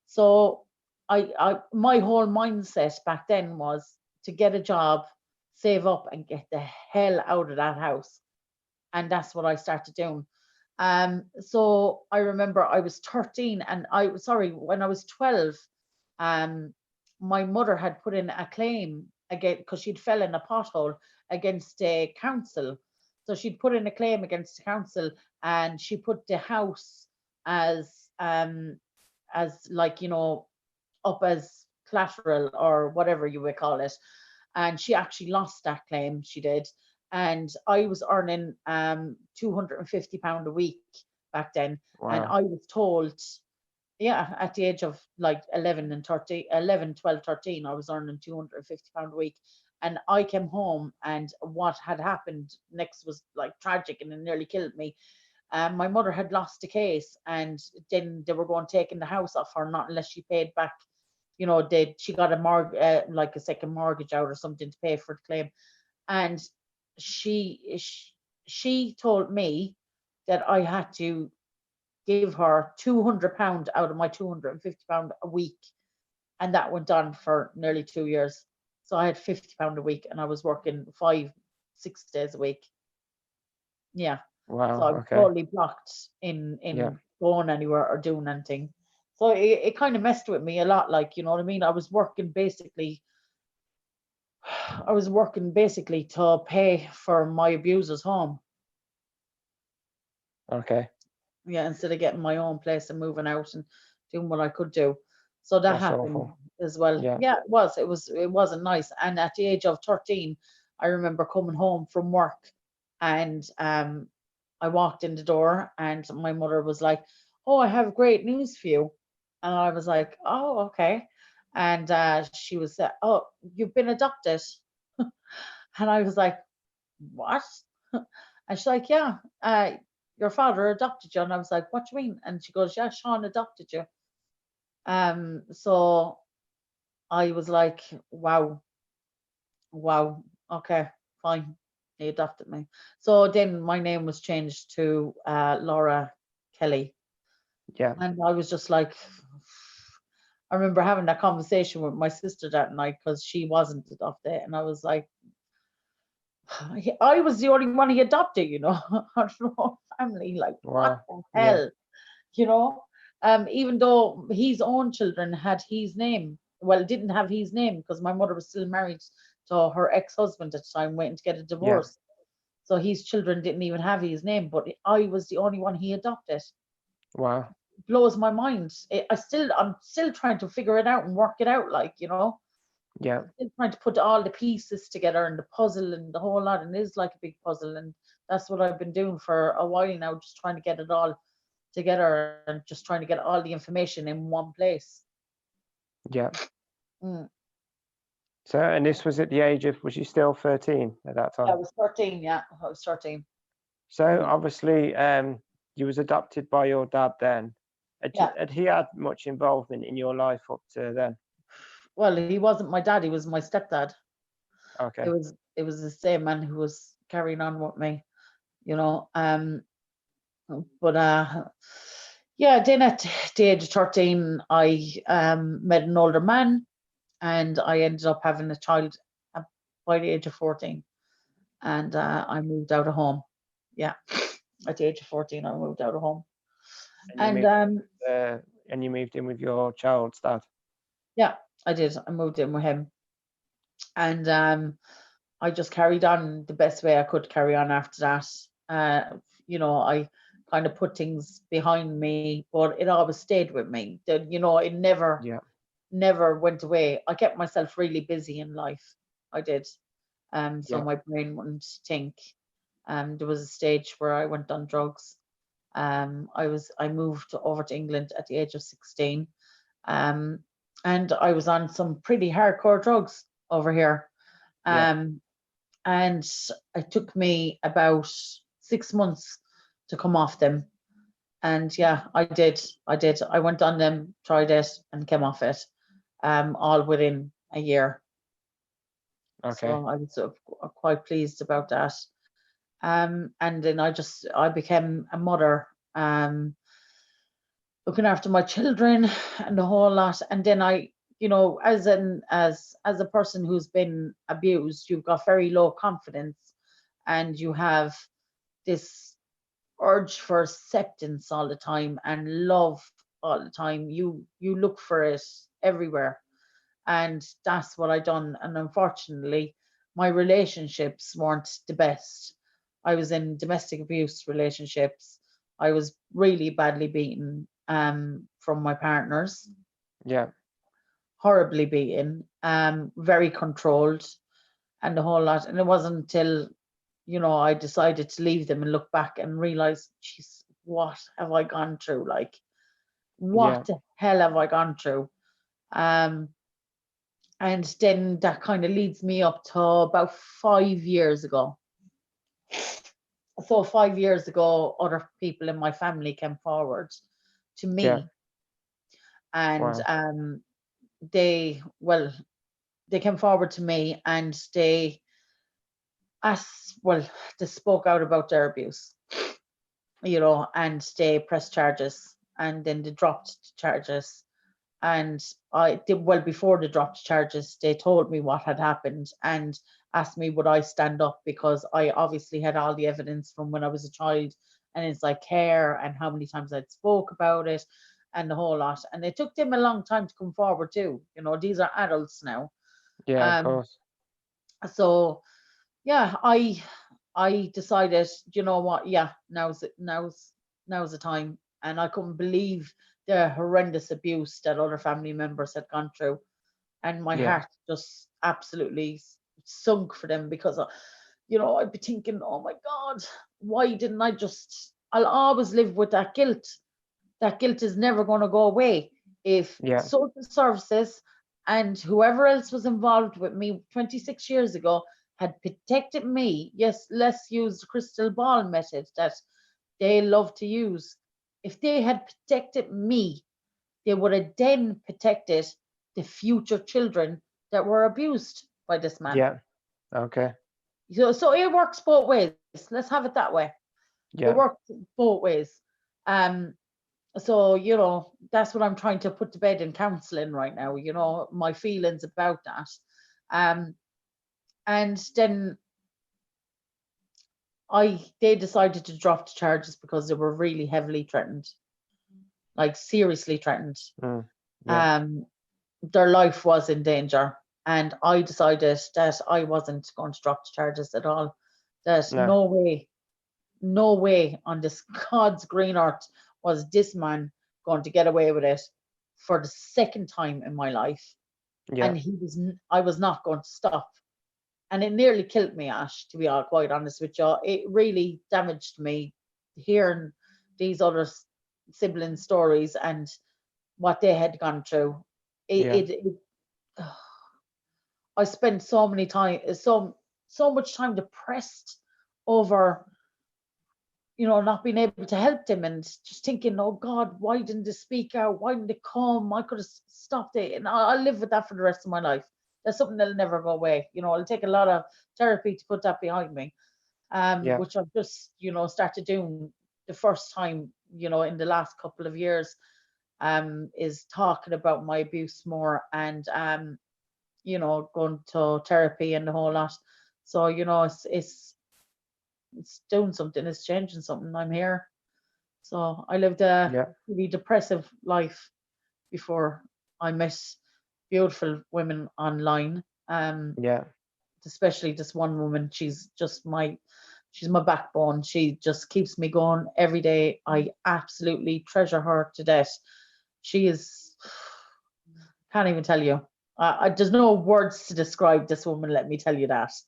So my whole mindset back then was to get a job, save up, and get the hell out of that house. And that's what I started doing. So I remember I was 13, and when I was 12, um, my mother had put in a claim again because she'd fell in a pothole against a council. So she'd put in a claim against the council, and she put the house as like, up as collateral or whatever you would call it. And she actually lost that claim, she did. And I was earning £250 a week back then. And Wow. I was told, yeah, at the age of like 11 and 13, 11, 12, 13, I was earning £250 a week. And I came home, and what had happened next was like tragic, and it nearly killed me. My mother had lost the case, and then they were going to take in the house off her, not unless she paid back. She got like a second mortgage out or something to pay for the claim. And she told me that I had to give her £200 out of my £250 a week, and that went on for nearly 2 years. So I had £50 a week, and I was working 5, 6 days a week. Yeah. So I Wow. was Okay. totally blocked in Yeah. going anywhere or doing anything. So it kind of messed with me a lot, like, you know what I mean? I was working basically to pay for my abuser's home. Okay. Yeah, instead of getting my own place and moving out and doing what I could do. So that That's happened awful. as well. Yeah. Yeah, it wasn't nice. And at the age of 13, I remember coming home from work, and I walked in the door, and my mother was like, "Oh, I have great news for you." And I was like, "Oh, okay." And she was "Oh, you've been adopted." And I was like, "What?" And she's like, "Yeah, your father adopted you." And I was like, "What do you mean?" And she goes, "Yeah, Sean adopted you." So I was like, "Wow, wow, okay, fine." He adopted me. So then my name was changed to Laura Kelly. Yeah. And I was just like, I remember having that conversation with my sister that night because she wasn't adopted. And I was like, I was the only one he adopted, out of our family. Like, what Wow. the Yeah. hell, you know? Even though his own children had his name, well, didn't have his name because my mother was still married to her ex-husband at the time, waiting to get a Yeah. divorce. So his children didn't even have his name, but I was the only one he adopted. Wow. Blows my mind. I'm still trying to figure it out and work it out, like, Yeah. still trying to put all the pieces together and the puzzle and the whole lot, and it is like a big puzzle. And that's what I've been doing for a while now, just trying to get it all together and just trying to get all the information in one place. Yeah. Mm. So, and this was at the age of, was you still 13 at that I time? was 13, yeah, I was 13. So Mm. obviously, you was adopted by your dad then. Yeah, Had he had much involvement in your life up to then? well, he wasn't my dad, he was my stepdad. It Okay. was it was the same man who was carrying on with me, you know. But yeah, then at the age of 13, I met an older man, and I ended up having a child by the age of 14. And I moved out of home. Yeah, at the age of 14, I moved out of home. And you And moved and you moved in with your child's dad. yeah, I did. I moved in with him. And I just carried on the best way I could carry on after that. I kind of put things behind me, but it always stayed with me. It Yeah. never went away. I kept myself really busy in life. I did. So Yeah. my brain wouldn't think. There was a stage where I went on drugs. I moved over to England at the age of 16. Um, and I was on some pretty hardcore drugs over here. Yeah. Um, and it took me about 6 months to come off them. And yeah, I did. I went on them, tried it, and came off it, all within a year. Okay. So I was quite pleased about that. And then I became a mother, looking after my children and the whole lot. And then as a person who's been abused, you've got very low confidence, and you have this urge for acceptance all the time and love all the time. You look for it everywhere, and that's what I done. And unfortunately, my relationships weren't the best. I was in domestic abuse relationships. I was really badly beaten from my partners, Yeah. horribly beaten, very controlled, and the whole lot. And it wasn't until I decided to leave them and look back and realize, geez, what have I gone through? Like, Yeah. what the hell have I gone through? Um, and then that kind of leads me up to about 5 years ago. So 5 years ago, other people in my family came forward to Yeah. me, and Wow. they came forward to me, and well, they spoke out about their abuse, and they pressed charges, and then they dropped the charges. And I did well before they dropped charges. They told me what had happened and asked me would I stand up, because I obviously had all the evidence from when I was a child, and it's like care and how many times I'd spoke about it and the whole lot. And it took them a long time to come forward too. These are adults now. Yeah, of Um, course. so yeah, I decided, you know what, yeah, now's the time. And I couldn't believe the horrendous abuse that other family members had gone through, and my Yeah. heart just absolutely sunk for them, because I'd be thinking, oh my God, why didn't I'll always live with that guilt. That guilt is never going to go away. If Yeah. social services and whoever else was involved with me 26 years ago had protected me, yes, let's use the crystal ball method that they love to use. If they had protected me, they would have then protected the future children that were abused by this man. Yeah. Okay. So it works both ways. Let's have it that way. It Yeah. works both ways. Um, so that's what I'm trying to put to bed in counseling right now, my feelings about that. And then they decided to drop the charges because they were really heavily threatened, like seriously threatened. Mm. Yeah. um their life was in danger, and I decided that I wasn't going to drop the charges at all. That No. no way on this God's green earth was this man going to get away with it for the second time in my life. Yeah. And I was not going to stop. And it nearly killed me, Ash, to be all quite honest with you. It really damaged me hearing these other sibling stories and what they had gone through. Yeah. It I spent so much time depressed over not being able to help them, and just thinking, oh God, why didn't they speak out? Why didn't they come? I could have stopped it. And I'll live with that for the rest of my life. That's something that'll never go away. It'll take a lot of therapy to put that behind me. Yeah. Which I've just, started doing the first time, in the last couple of years, is talking about my abuse more, and going to therapy and the whole lot. So, it's doing something, it's changing something. I'm here. So I lived a Yeah. really depressive life before I met beautiful women online. Yeah. Especially this one woman. She's my backbone. She just keeps me going every day. I absolutely treasure her to death. She is, can't even tell you. There's no words to describe this woman. Let me tell you that. That's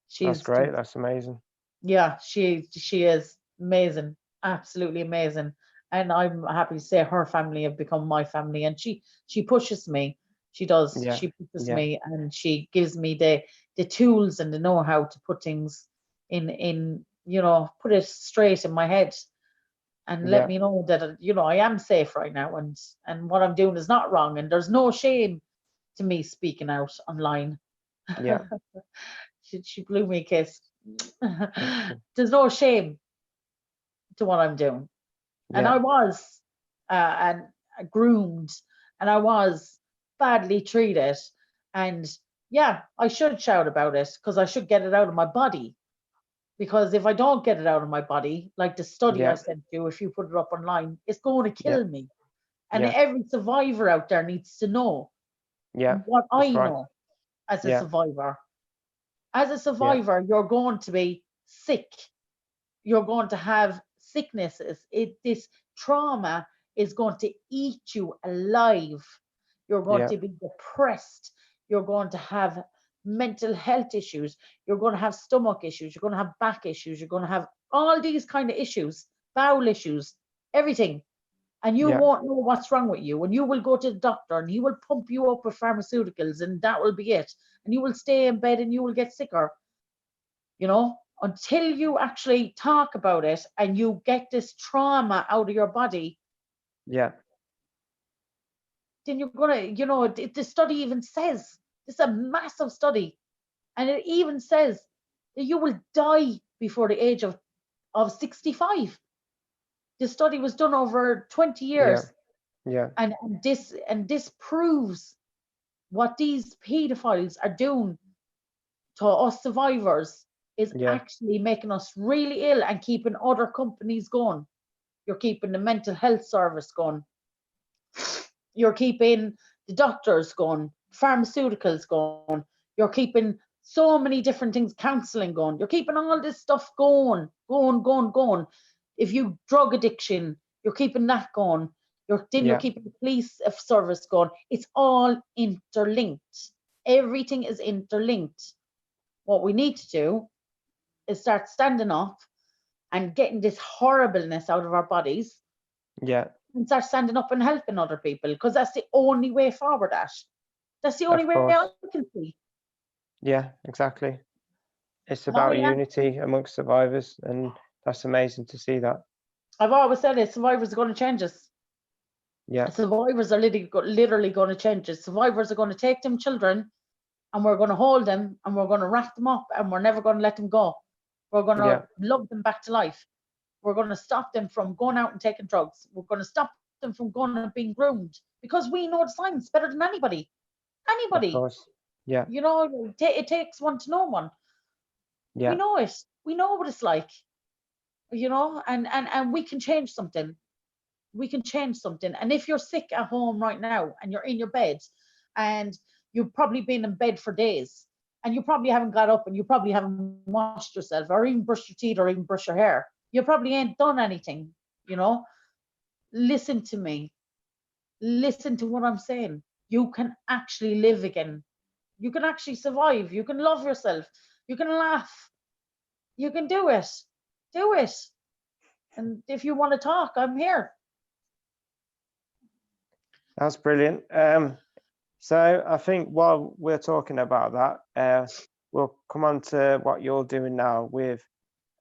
She's great. That's amazing. Yeah, she is amazing, absolutely amazing. And I'm happy to say her family have become my family, and she pushes me. She does. Yeah. She pushes Yeah. me, and she gives me the tools and the know-how to put things in put it straight in my head. and let Yeah. me know that I am safe right now, and what I'm doing is not wrong, and there's no shame to me speaking out online. Yeah. She blew me a kiss. Thank you. There's no shame to what I'm doing, and Yeah. I was and groomed, and I was badly treated, and yeah, I should shout about it because I should get it out of my body. Because if I don't get it out of my body, like the study I Yeah. sent you, if you put it up online, it's going to Yeah. kill me. And Yeah. every survivor out there needs to know Yeah. what That's I right. know as a Yeah. survivor. As a Yeah. survivor, you're going to be sick. You're going to have sicknesses. This trauma is going to eat you alive. You're going Yeah. to be depressed. You're going to have mental health issues. You're going to have stomach issues. You're going to have back issues. You're going to have all these kind of issues, bowel issues, everything. And you Yeah. won't know what's wrong with you. And you will go to the doctor and he will pump you up with pharmaceuticals and that will be it. And you will stay in bed and you will get sicker, until you actually talk about it and you get this trauma out of your body. Yeah. Then you're gonna, the study even says, it's a massive study, and it even says that you will die before the age of 65. The study was done over 20 Yeah. years, Yeah. and this proves what these pedophiles are doing to us survivors is Yeah. actually making us really ill and keeping other companies going. You're keeping the mental health service going. You're keeping the doctors going, pharmaceuticals going. You're keeping so many different things, counseling going. You're keeping all this stuff going, going, going, going. If you drug addiction, you're keeping that going. You're Yeah. keeping the police service going. It's all interlinked. Everything is interlinked. What we need to do is start standing up and getting this horribleness out of our bodies Yeah. and start standing up and helping other people because that's the only way forward, Ash. That's the only Of way I course. can see. Yeah. Exactly. It's I about am, unity amongst survivors, and that's amazing to see that. I've always said it, survivors are going to change us. Yeah. Survivors are literally going to change us. Survivors are going to take them children and we're going to hold them and we're going to wrap them up and we're never going to let them go. We're going Yeah. to love them back to life. We're going to stop them from going out and taking drugs. We're going to stop them from going and being groomed because we know the science better than anybody. Of Anybody. course. Yeah. It takes one to know one. We Yeah. know it. We know what it's like, and we can change something. We can change something. And if you're sick at home right now and you're in your bed and you've probably been in bed for days and you probably haven't got up and you probably haven't washed yourself or even brushed your teeth or even brushed your hair, you probably ain't done anything, you know. Listen to me. Listen to what I'm saying. You can actually live again. You can actually survive. You can love yourself. You can laugh. You can do it. Do it. And if you want to talk, I'm here. That's brilliant. So I think while we're talking about that, we'll come on to what you're doing now with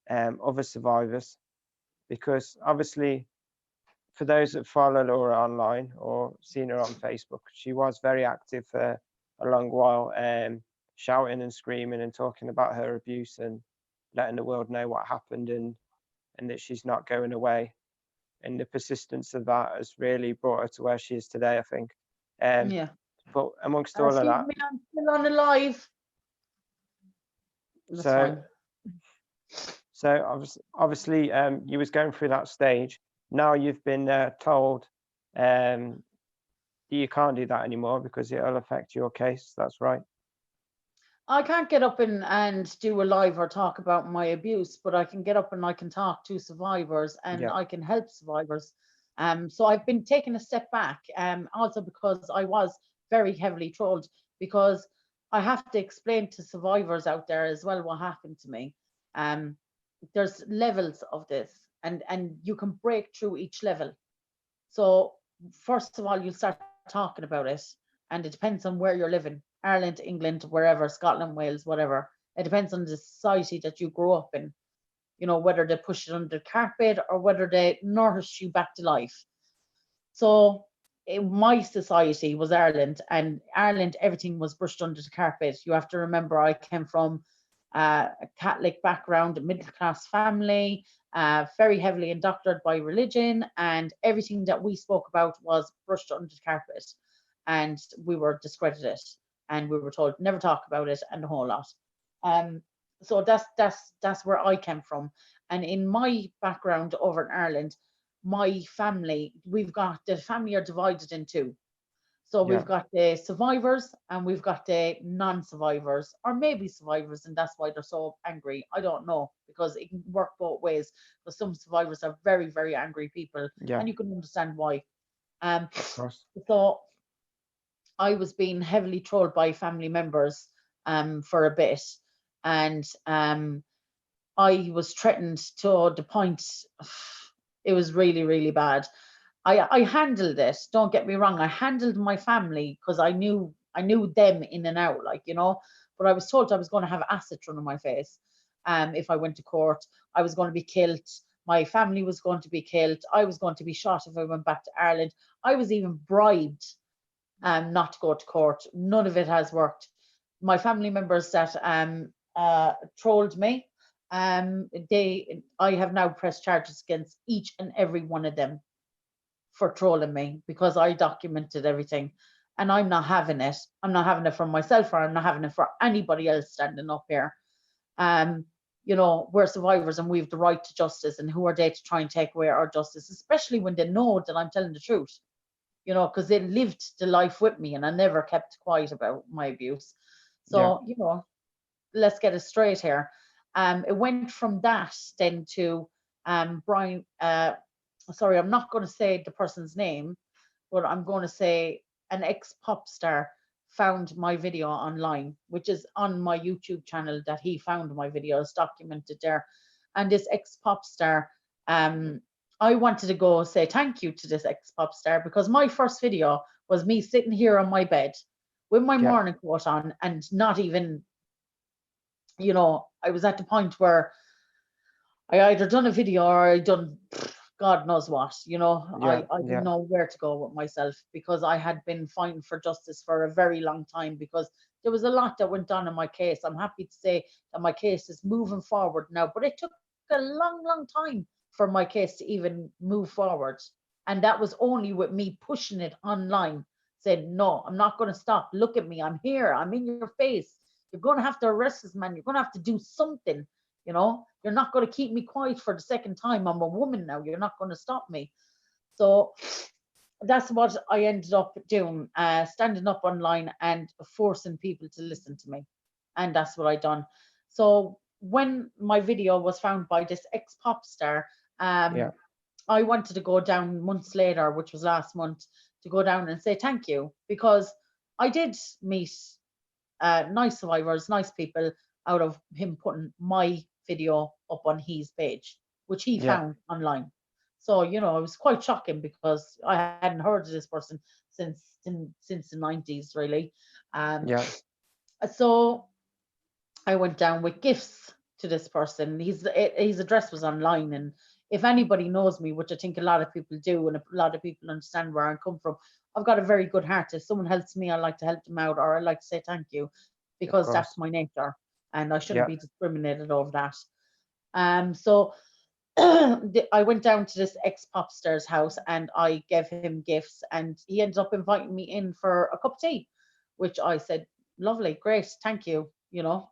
other survivors, because obviously for those that follow Laura online or seen her on Facebook, she was very active for a long while, shouting and screaming and talking about her abuse and letting the world know what happened, and that she's not going away. And the persistence of that has really brought her to where she is today, I think. Um, Yeah. but amongst all of Excuse that, me, I'm still on the live. That's so fine. obviously you was going through that stage. Now you've been told um, you can't do that anymore because it'll affect your case. That's right. I can't get up and do a live or talk about my abuse, but I can get up and I can talk to survivors and Yeah. I can help survivors. So I've been taking a step back, also because I was very heavily trolled, because I have to explain to survivors out there as well what happened to me. Um, there's levels of this, and you can break through each level. So first of all, you'll start talking about it, and it depends on where you're living. Ireland, England, wherever, Scotland, Wales, whatever. It depends on the society that you grow up in. you know, whether they push it under the carpet or whether they nourish you back to life. So my society was Ireland, and Ireland, everything was brushed under the carpet. You have to remember, I came from a Catholic background, a middle class family, very heavily indoctrinated by religion, and everything that we spoke about was brushed under the carpet, and we were discredited, and we were told never talk about it, and the whole lot. So that's where I came from, and in my background over in Ireland, my family, we've got the family are divided in two. So Yeah. we've got the survivors and we've got the non-survivors, or maybe survivors, and that's why they're so angry. I don't know, because it can work both ways. Because some survivors are very, very angry people, Yeah. and you can understand why. Of course. So I was being heavily trolled by family members for a bit, and I was threatened to the point it was really, really bad. I handled it. Don't get me wrong. I handled my family because I knew them in and out, like, you know. But I was told I was going to have acid thrown in my face. If I went to court, I was going to be killed. My family was going to be killed. I was going to be shot if I went back to Ireland. I was even bribed not to go to court. None of it has worked. My family members that trolled me, I have now pressed charges against each and every one of them for trolling me because I documented everything, and I'm not having it. I'm not having it for myself, or I'm not having it for anybody else standing up here. You know, we're survivors and we have the right to justice, and who are they to try and take away our justice, especially when they know that I'm telling the truth, you know, because they lived the life with me and I never kept quiet about my abuse. Yeah. So, you know, let's get it straight here. It went from that then to Brian, sorry, I'm not going to say the person's name, but I'm going to say an ex-pop star found my video online, which is on my YouTube channel, that he found my videos documented there. And this ex-pop star, I wanted to go say thank you to this ex-pop star, because my first video was me sitting here on my bed with my Yeah. morning coat on, and not even, you know, I was at the point where I either done a video or I done God knows what, you know. Yeah. I didn't Yeah. know where to go with myself, because I had been fighting for justice for a very long time, because there was a lot that went on in my case. I'm happy to say that my case is moving forward now, but it took a long, long time for my case to even move forward. And that was only with me pushing it online, saying, no, I'm not going to stop. Look at me. I'm here. I'm in your face. You're going to have to arrest this man. You're going to have to do something. You know, you're not going to keep me quiet for the second time. I'm a woman now. You're not going to stop me. So that's what I ended up doing, standing up online and forcing people to listen to me. And that's what I done. So when my video was found by this ex-pop star, Yeah. I wanted to go down months later, which was last month, to go down and say thank you, because I did meet nice survivors, nice people, out of him putting my video up on his page, which he Yeah. found online. So, you know, it was quite shocking because I hadn't heard of this person since the 90s, really. Yeah. So I went down with gifts to this person. His address was online, and if anybody knows me, which I think a lot of people do, and a lot of people understand where I come from, I've got a very good heart. If someone helps me, I like to help them out, or I like to say thank you, Of because that's course. my nature, and I shouldn't Yeah. be discriminated over that. So I went down to this ex-pop star's house and I gave him gifts, and he ended up inviting me in for a cup of tea, which I said, lovely, great, thank you, you know,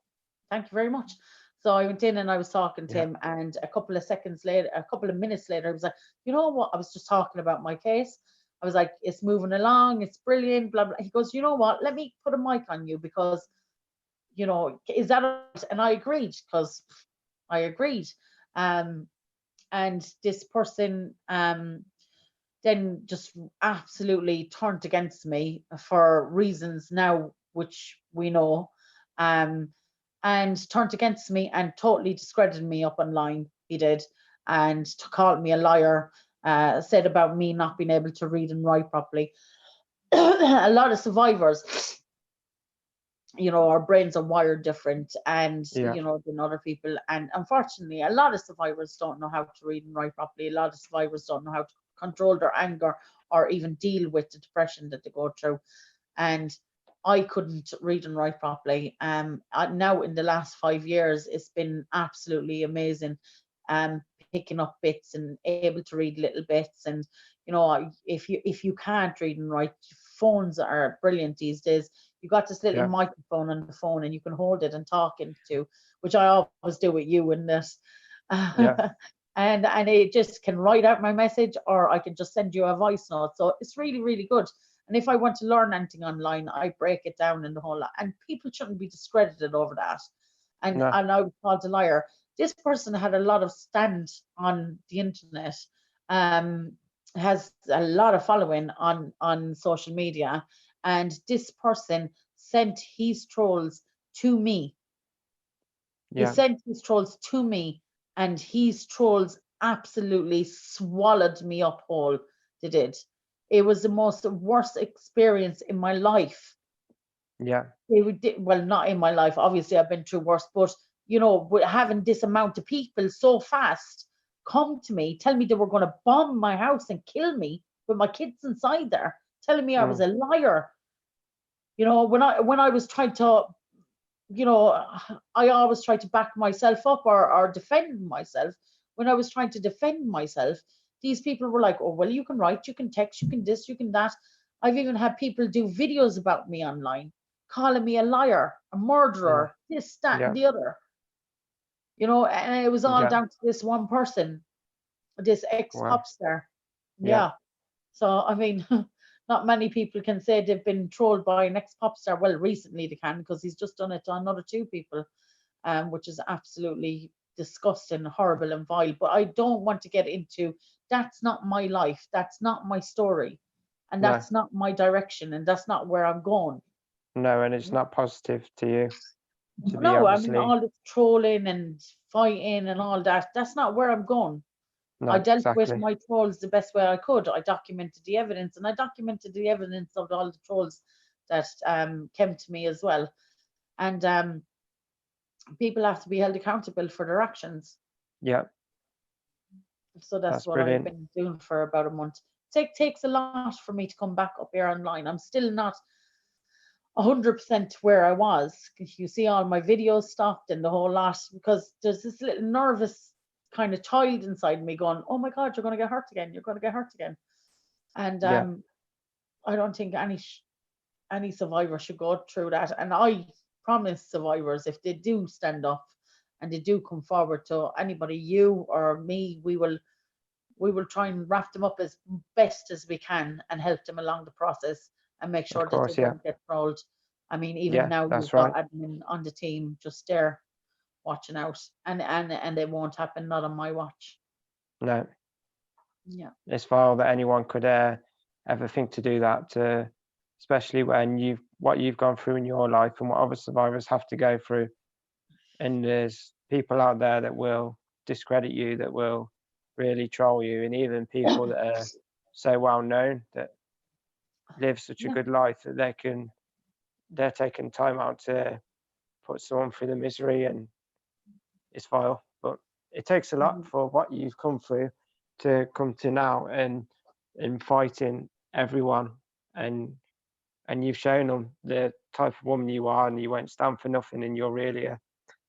thank you very much. So I went in and I was talking to Yeah. him, and a couple of minutes later, I was like, you know what? I was just talking about my case. I was like, it's moving along, it's brilliant, blah blah. He goes, you know what? Let me put a mic on you, because, you know, is that all right? And I agreed, because I agreed. Um, and this person then just absolutely turned against me for reasons now which we know, um, and turned against me and totally discredited me up online. He did, and called me a liar. Said about me not being able to read and write properly. A lot of survivors you know, our brains are wired different, and Yeah. you know, than other people. And unfortunately, a lot of survivors don't know how to read and write properly. A lot of survivors don't know how to control their anger or even deal with the depression that they go through. And I couldn't read and write properly. Now in the last 5 years, it's been absolutely amazing. Picking up bits and able to read little bits, and you know, if you can't read and write, phones are brilliant these days. You got this little Yeah. microphone on the phone, and you can hold it and talk into, which I always do with you in this. Yeah. And it just can write out my message, or I can just send you a voice note. So it's really, really good. And if I want to learn anything online, I break it down in the whole lot. And people shouldn't be discredited over that. And No. I was called a liar. This person had a lot of stand on the internet, um, has a lot of following on social media, and this person sent his trolls to me. He Yeah. sent his trolls to me, and his trolls absolutely swallowed me up whole. They did. It was the most worst experience in my life. Yeah. Well, not in my life. Obviously, I've been through worse, but you know, with having this amount of people so fast come to me, tell me they were going to bomb my house and kill me with my kids inside there, telling me I was Mm. a liar. You know, when I was trying to, you know, I always try to back myself up, or defend myself. When I was trying to defend myself, these people were like, oh, well, you can write, you can text, you can this, you can that. I've even had people do videos about me online, calling me a liar, a Yeah. murderer, this, that, and Yeah. the other. You know, and it was all Yeah. down to this one person, this Wow. ex-pop star. Yeah. Yeah. So, I mean, not many people can say they've been trolled by an ex-pop star. Well, recently they can, because he's just done it to another two people, which is absolutely disgusting, horrible, and vile. But I don't want to get into, that's not my life, that's not my story, and No. that's not my direction, and that's not where I'm going. No. And it's not positive to you to be No, I mean, obviously. all this trolling and fighting and all that, that's not where I'm going. I No. dealt with Exactly. my trolls the best way I could. I documented the evidence, and I documented the evidence of all the trolls that came to me as well. And people have to be held accountable for their actions. Yeah. So that's That's what I've brilliant. been doing for about a month. Takes a lot for me to come back up here online. I'm still not 100% where I was. You see all my videos stopped and the whole lot, because there's this little nervous kind of child inside me going, "Oh my God, you're going to get hurt again. You're going to get hurt again." And Yeah. I don't think any survivor should go through that. And I promise survivors, if they do stand up and they do come forward to anybody, you or me, we will try and wrap them up as best as we can and help them along the process, and make Of sure that they course. Yeah. don't get trolled. I mean, even Yeah. now That's you've got right. admin on the team just there watching out, and it won't happen, not on my watch. No. Yeah. It's vile that anyone could ever think to do that, to, especially when what you've gone through in your life and what other survivors have to go through. And there's people out there that will discredit you, that will really troll you, and even people that are so well known that live such a Yeah. good life that they're taking time out to put someone through the misery, and it's vile. But it takes a lot Mhm. for what you've come through to come to now, and fighting everyone, and and you've shown them the type of woman you are, and you won't stand for nothing, and you're really a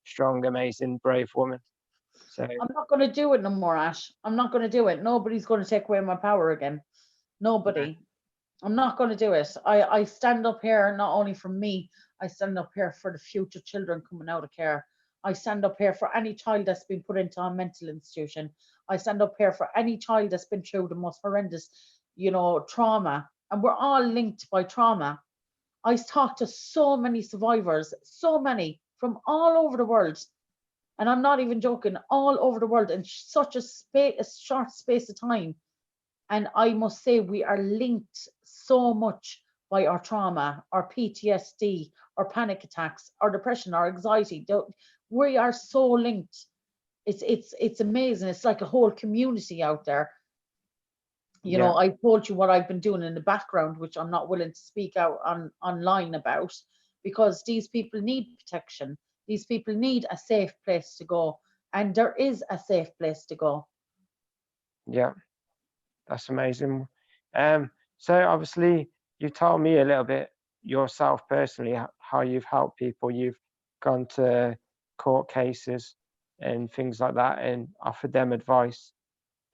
strong, amazing, brave woman. So I'm not going to do it no more, Ash. I'm not going to do it. Nobody's going to take away my power again. no, Nobody. I'm not going to do it. I stand up here not only for me, I stand up here for the future children coming out of care. I stand up here for any child that's been put into a mental institution. I stand up here for any child that's been through the most horrendous, you know, trauma. And we're all linked by trauma. I talk to so many survivors, so many from all over the world. And I'm not even joking, all over the world in such a short space of time. And I must say, we are linked so much by our trauma, our PTSD, our panic attacks, our depression, our anxiety. We are so linked. It's amazing. It's like a whole community out there. You yeah, know, I told you what I've been doing in the background, which I'm not willing to speak out online about. because these people need protection. These people need a safe place to go, and there is a safe place to go. Yeah, that's amazing. So obviously you told me a little bit yourself personally how you've helped people. You've gone to court cases and things like that and offered them advice.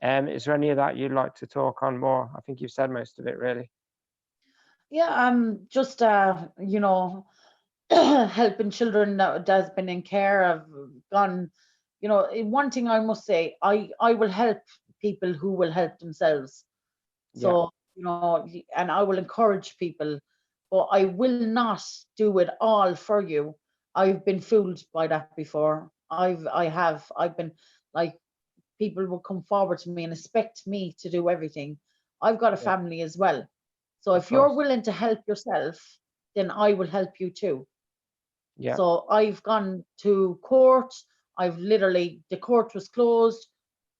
Is there any of that you'd like to talk on more? I think you've said most of it, really. Yeah, just helping children that's been in care. I've gone, one thing I must say, I will help people who will help themselves. Yeah, So, and I will encourage people, but I will not do it all for you. I've been fooled by that before. I've been like, people will come forward to me and expect me to do everything. I've got a yeah, family as well. So of if you're course. willing to help yourself, then I will help you too. Yeah, So I've gone to court. The court was closed.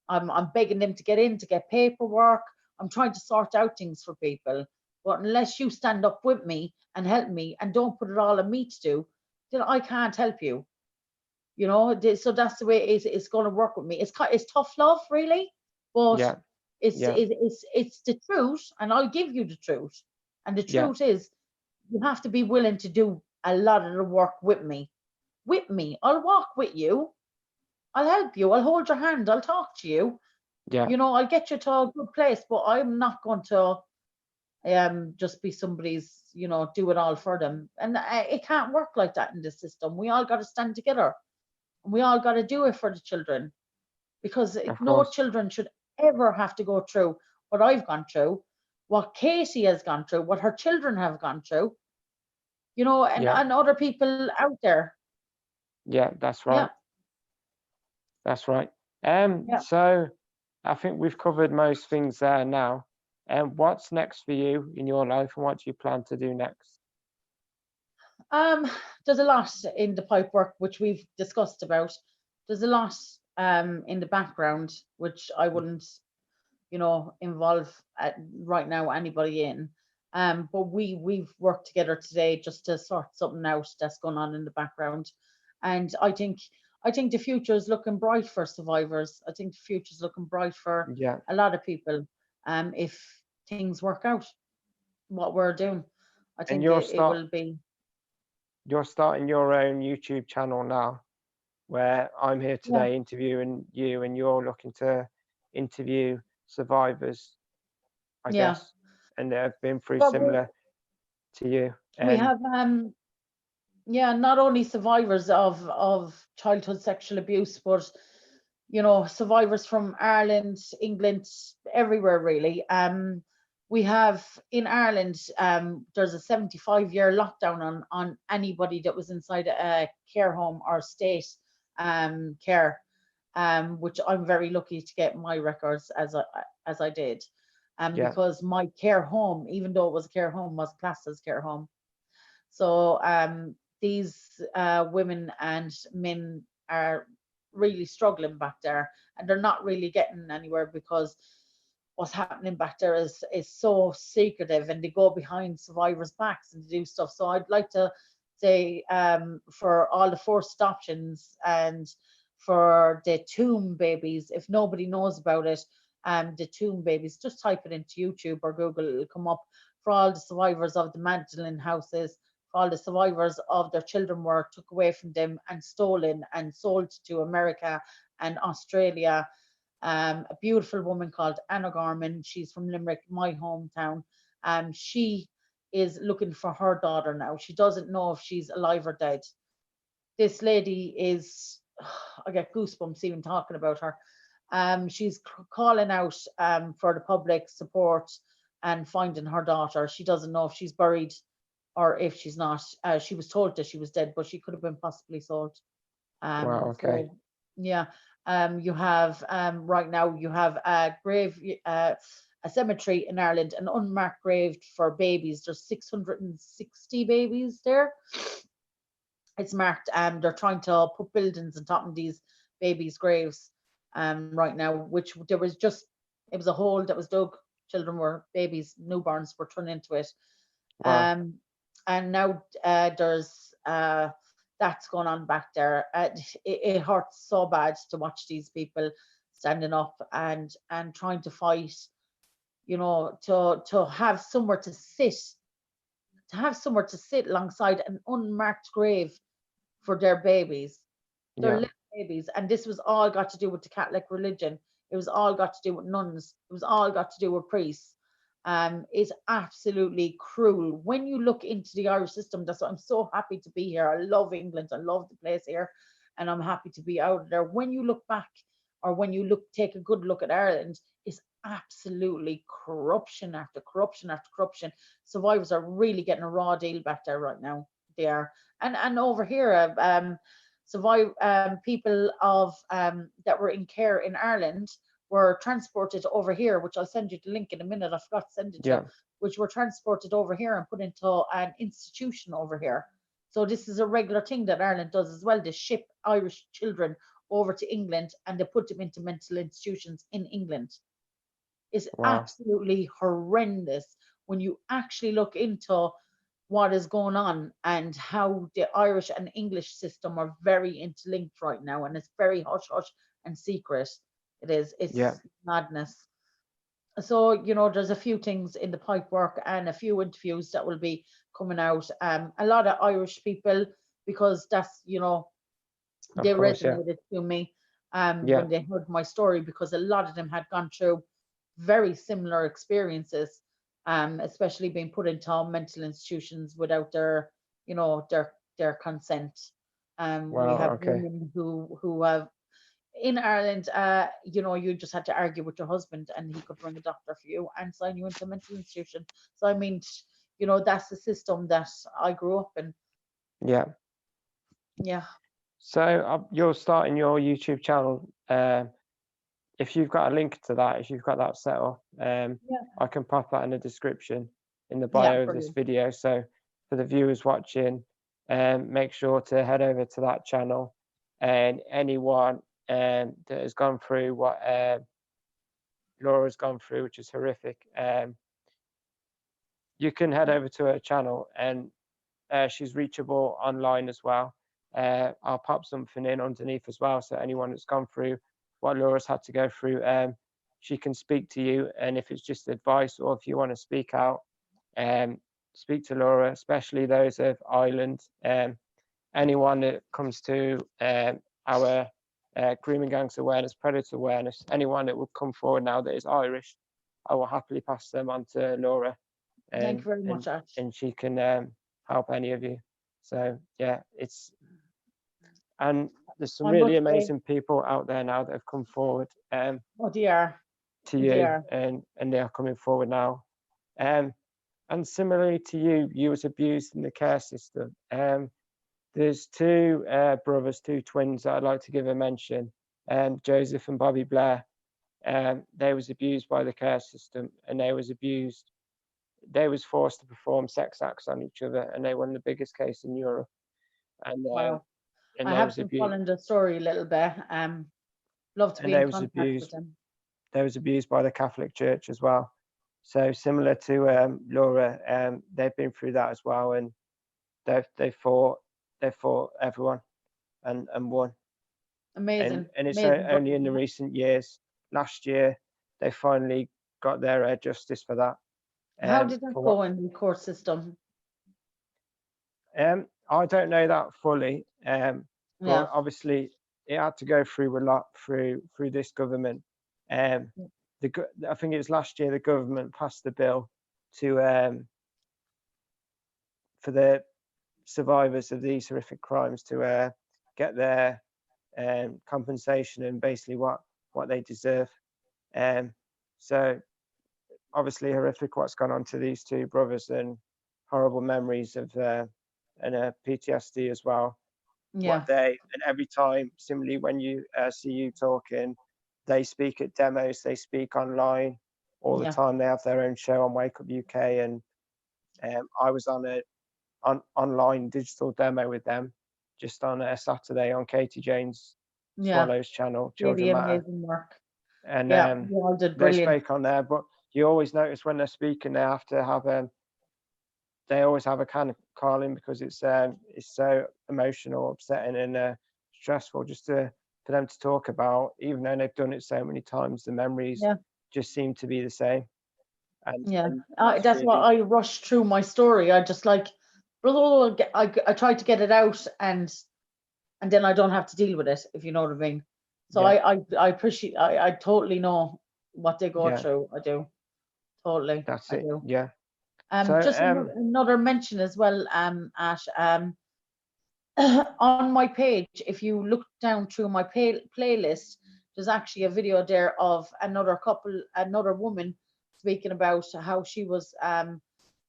I'm begging them to get in to get paperwork. I'm trying to sort out things for people. But unless you stand up with me and help me and don't put it all on me to do, then I can't help you. So that's the way it's going to work with me. It's tough love, really, but yeah, it's yeah, it, it's the truth, and I'll give you the truth. And the yeah, truth is, you have to be willing to do a lot of the work with me. With me, I'll walk with you. I'll help you. I'll hold your hand. I'll talk to you. yeah, I'll get you to a good place, but I'm not going to just be somebody's, do it all for them. And it can't work like that in the system. We all got to stand together. And we all got to do it for the children, because of no course. children should ever have to go through what I've gone through, what Katie has gone through, what her children have gone through, and, Yeah, and other people out there. yeah, that's Yeah, right. That's right. yeah. So I think we've covered most things there now. And what's next for you in your life and what do you plan to do next? Um, there's a lot in the pipe work which we've discussed about. There's a lot in the background which I wouldn't, involve right now anybody in. But we've worked together today just to sort something out that's going on in the background, and I think the future is looking bright for survivors. I think the future is looking bright for Yeah. a lot of people. If things work out, what we're doing, I And think it will be. you're starting your own YouTube channel now where I'm here Yeah, today interviewing you and you're looking to interview survivors, I yeah. guess, and that have been through Well, similar to you. we And have yeah, not only survivors of childhood sexual abuse, but survivors from Ireland, England, everywhere really. We have in Ireland, there's a 75-year lockdown on anybody that was inside a care home or state care, which I'm very lucky to get my records as I did, yeah, because my care home, even though it was a care home, was classed as care home. So these women and men are really struggling back there, and they're not really getting anywhere because what's happening back there is so secretive, and they go behind survivors' backs and do stuff. So I'd like to say, for all the forced adoptions and for the tomb babies, if nobody knows about it, the tomb babies, just type it into YouTube or Google, it'll come up. For all the survivors of the Magdalene houses, for all the survivors of their children were took away from them and stolen and sold to America and Australia. A beautiful woman called Anna Gorman. She's from Limerick, my hometown. She is looking for her daughter now. She doesn't know if she's alive or dead. This lady is, I get goosebumps even talking about her. She's calling out for the public support and finding her daughter. She doesn't know if she's buried or if she's not. She was told that she was dead, but she could have been possibly sold. wow, okay, So yeah, you have right now you have a cemetery in Ireland, an unmarked grave for babies. There's 660 babies there. It's marked. They're trying to put buildings on top of these babies' graves. Right now, which there was just it was a hole that was dug. Children were babies, newborns were thrown into it. wow, Um, and now there's that's going on back there. It hurts so bad to watch these people standing up and trying to fight, you know, to have somewhere to sit, alongside an unmarked grave for their babies, their Yeah. little babies. And this was all got to do with the Catholic religion. It was all got to do with nuns. It was all got to do with priests. It's absolutely cruel. When you look into the Irish system, that's why I'm so happy to be here. I love England. I love the place here, and I'm happy to be out there. When you look back, or when you take a good look at Ireland, it's absolutely corruption after corruption after corruption. Survivors are really getting a raw deal back there right now. They are, and over here, people of that were in care in Ireland were transported over here, which I'll send you the link in a minute. I forgot to send it to you, Yeah. which were transported over here and put into an institution over here. So this is a regular thing that Ireland does as well. They ship Irish children over to England and they put them into mental institutions in England. It's Wow. absolutely horrendous when you actually look into what is going on and how the Irish and English system are very interlinked right now, and it's very hush hush and secret. It is. Yeah. It's madness. So, you know, there's a few things in the pipe work and a few interviews that will be coming out. A lot of Irish people, because that's, you know, Of they course. Yeah. resonated to me Yeah. when they heard my story, because a lot of them had gone through very similar experiences, especially being put into mental institutions without their, you know, their consent. We Wow. have Okay. women who have in Ireland, you know, you just had to argue with your husband and he could bring a doctor for you and sign you into a mental institution. So I mean, you know, that's the system that I grew up in. Yeah. Yeah, So you're starting your YouTube channel. If you've got a link to that, if you've got that set up, yeah, I can pop that in the description in the yeah, bio of this brilliant. video. So for the viewers watching, make sure to head over to that channel. And anyone that has gone through what Laura's gone through, which is horrific, you can head over to her channel, and she's reachable online as well. I'll pop something in underneath as well, so anyone that's gone through what Laura's had to go through, she can speak to you. And if it's just advice, or if you want to speak out, speak to Laura, especially those of Ireland. Anyone that comes to our grooming gangs awareness, predator awareness, anyone that would come forward now that is Irish, I will happily pass them on to Laura, Thank you and very and much, Ash. and she can help any of you. So yeah, and there's some I must really say, amazing people out there now that have come forward oh dear, to oh you, dear. and they are coming forward now. Um, and similarly to you, you was abused in the care system. There's two brothers, two twins that I'd like to give a mention. Joseph and Bobby Blair. They was abused by the care system, and they was abused. They was forced to perform sex acts on each other, and they won the biggest case in Europe. And Wow. I they have was been abused. following the story a little bit. Love to And be in contact with them. they was abused by the Catholic Church as well. So similar to Laura, they've been through that as well, and they fought everyone and won. Amazing, And it's amazing. only in the recent years. Last year, they finally got their justice for that. How did that For what go in the court system? I don't know that fully, Yeah, but obviously it had to go through a lot through this government. Um, I think it was last year the government passed the bill to for the survivors of these horrific crimes to get their compensation and basically what they deserve. Um, so obviously horrific what's gone on to these two brothers, and horrible memories of and PTSD as well. What yeah, they, and every time, similarly when you see you talking, they speak at demos, they speak online all the yeah, time. They have their own show on Wake Up UK, and I was on a online digital demo with them just on a Saturday on Katie Jane's yeah. Swallows channel, Really Children Matter, amazing work. and Yeah, you all did they brilliant. spoke on there. But you always notice when they're speaking, they have to have they always have a kind calling, because it's so emotional, upsetting, and stressful just for them to talk about. Even though they've done it so many times, the memories Yeah. just seem to be the same. Yeah, And that's that's why really, I rushed through my story. I just like, blah, blah, blah, I tried to get it out, and then I don't have to deal with it, if you know what I mean. So yeah, I appreciate, I totally know what they go yeah, through. I do, totally, that's I it. do. Yeah. So Just another mention as well, Ash. On my page, if you look down through my playlist, there's actually a video there of another couple, another woman speaking about how she was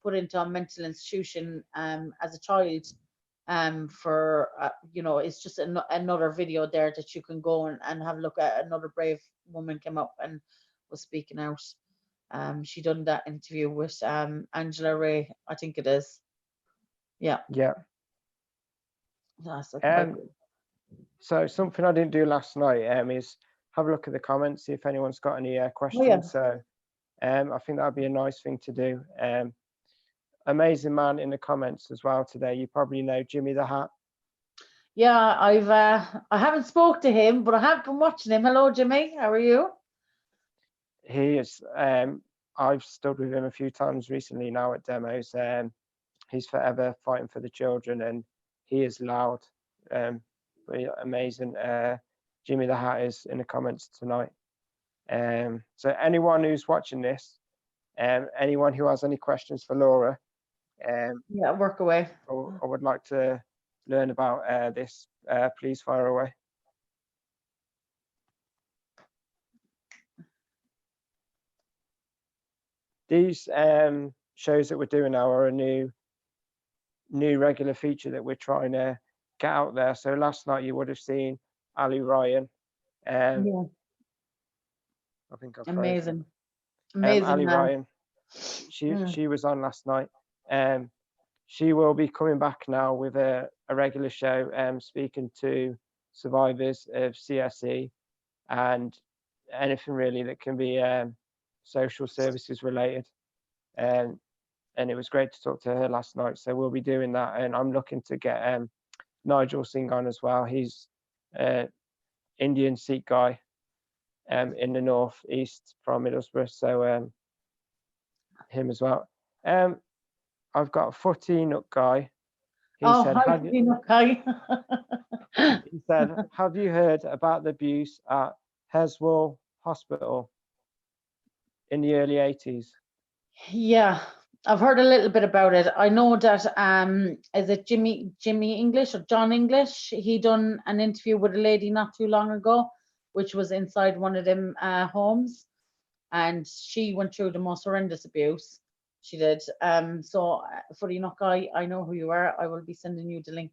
put into a mental institution as a child. For it's just another video there that you can go and have a look at. Another brave woman came up and was speaking out. She done that interview with Angela Ray, I think it is. Yeah, yeah. that's quite Um, good. so something I didn't do last night is have a look at the comments, see if anyone's got any Oh yeah. questions. So I think that'd be a nice thing to do. Amazing man in the comments as well today. You probably know Jimmy the Hat. Yeah, I haven't spoke to him, but I have been watching him. Hello, Jimmy. How are you? He is. I've stood with him a few times recently now at demos. He's forever fighting for the children, and he is loud. But yeah, amazing. Jimmy the Hat is in the comments tonight. So anyone who's watching this, anyone who has any questions for Laura, Yeah, work away. or would like to learn about this, please fire away. These shows that we're doing now are a new regular feature that we're trying to get out there. So last night you would have seen Ali Ryan. Yeah, I think I've frozen. amazing, amazing Ali man. Ryan. Mm. She was on last night. She will be coming back now with a regular show, speaking to survivors of CSE and anything really that can be social services related. And it was great to talk to her last night. So we'll be doing that, and I'm looking to get Nigel Singh on as well. He's Indian Sikh guy in the northeast from Middlesbrough. So him as well. I've got a Footy Nut guy. He Oh, said, hi, okay. he said, have you heard about the abuse at Heswell Hospital in the early 80s? Yeah, I've heard a little bit about it. I know that is it Jimmy English or John English? He done an interview with a lady not too long ago, which was inside one of them homes, and she went through the most horrendous abuse. She did. So for the knock, I know who you are. I will be sending you the link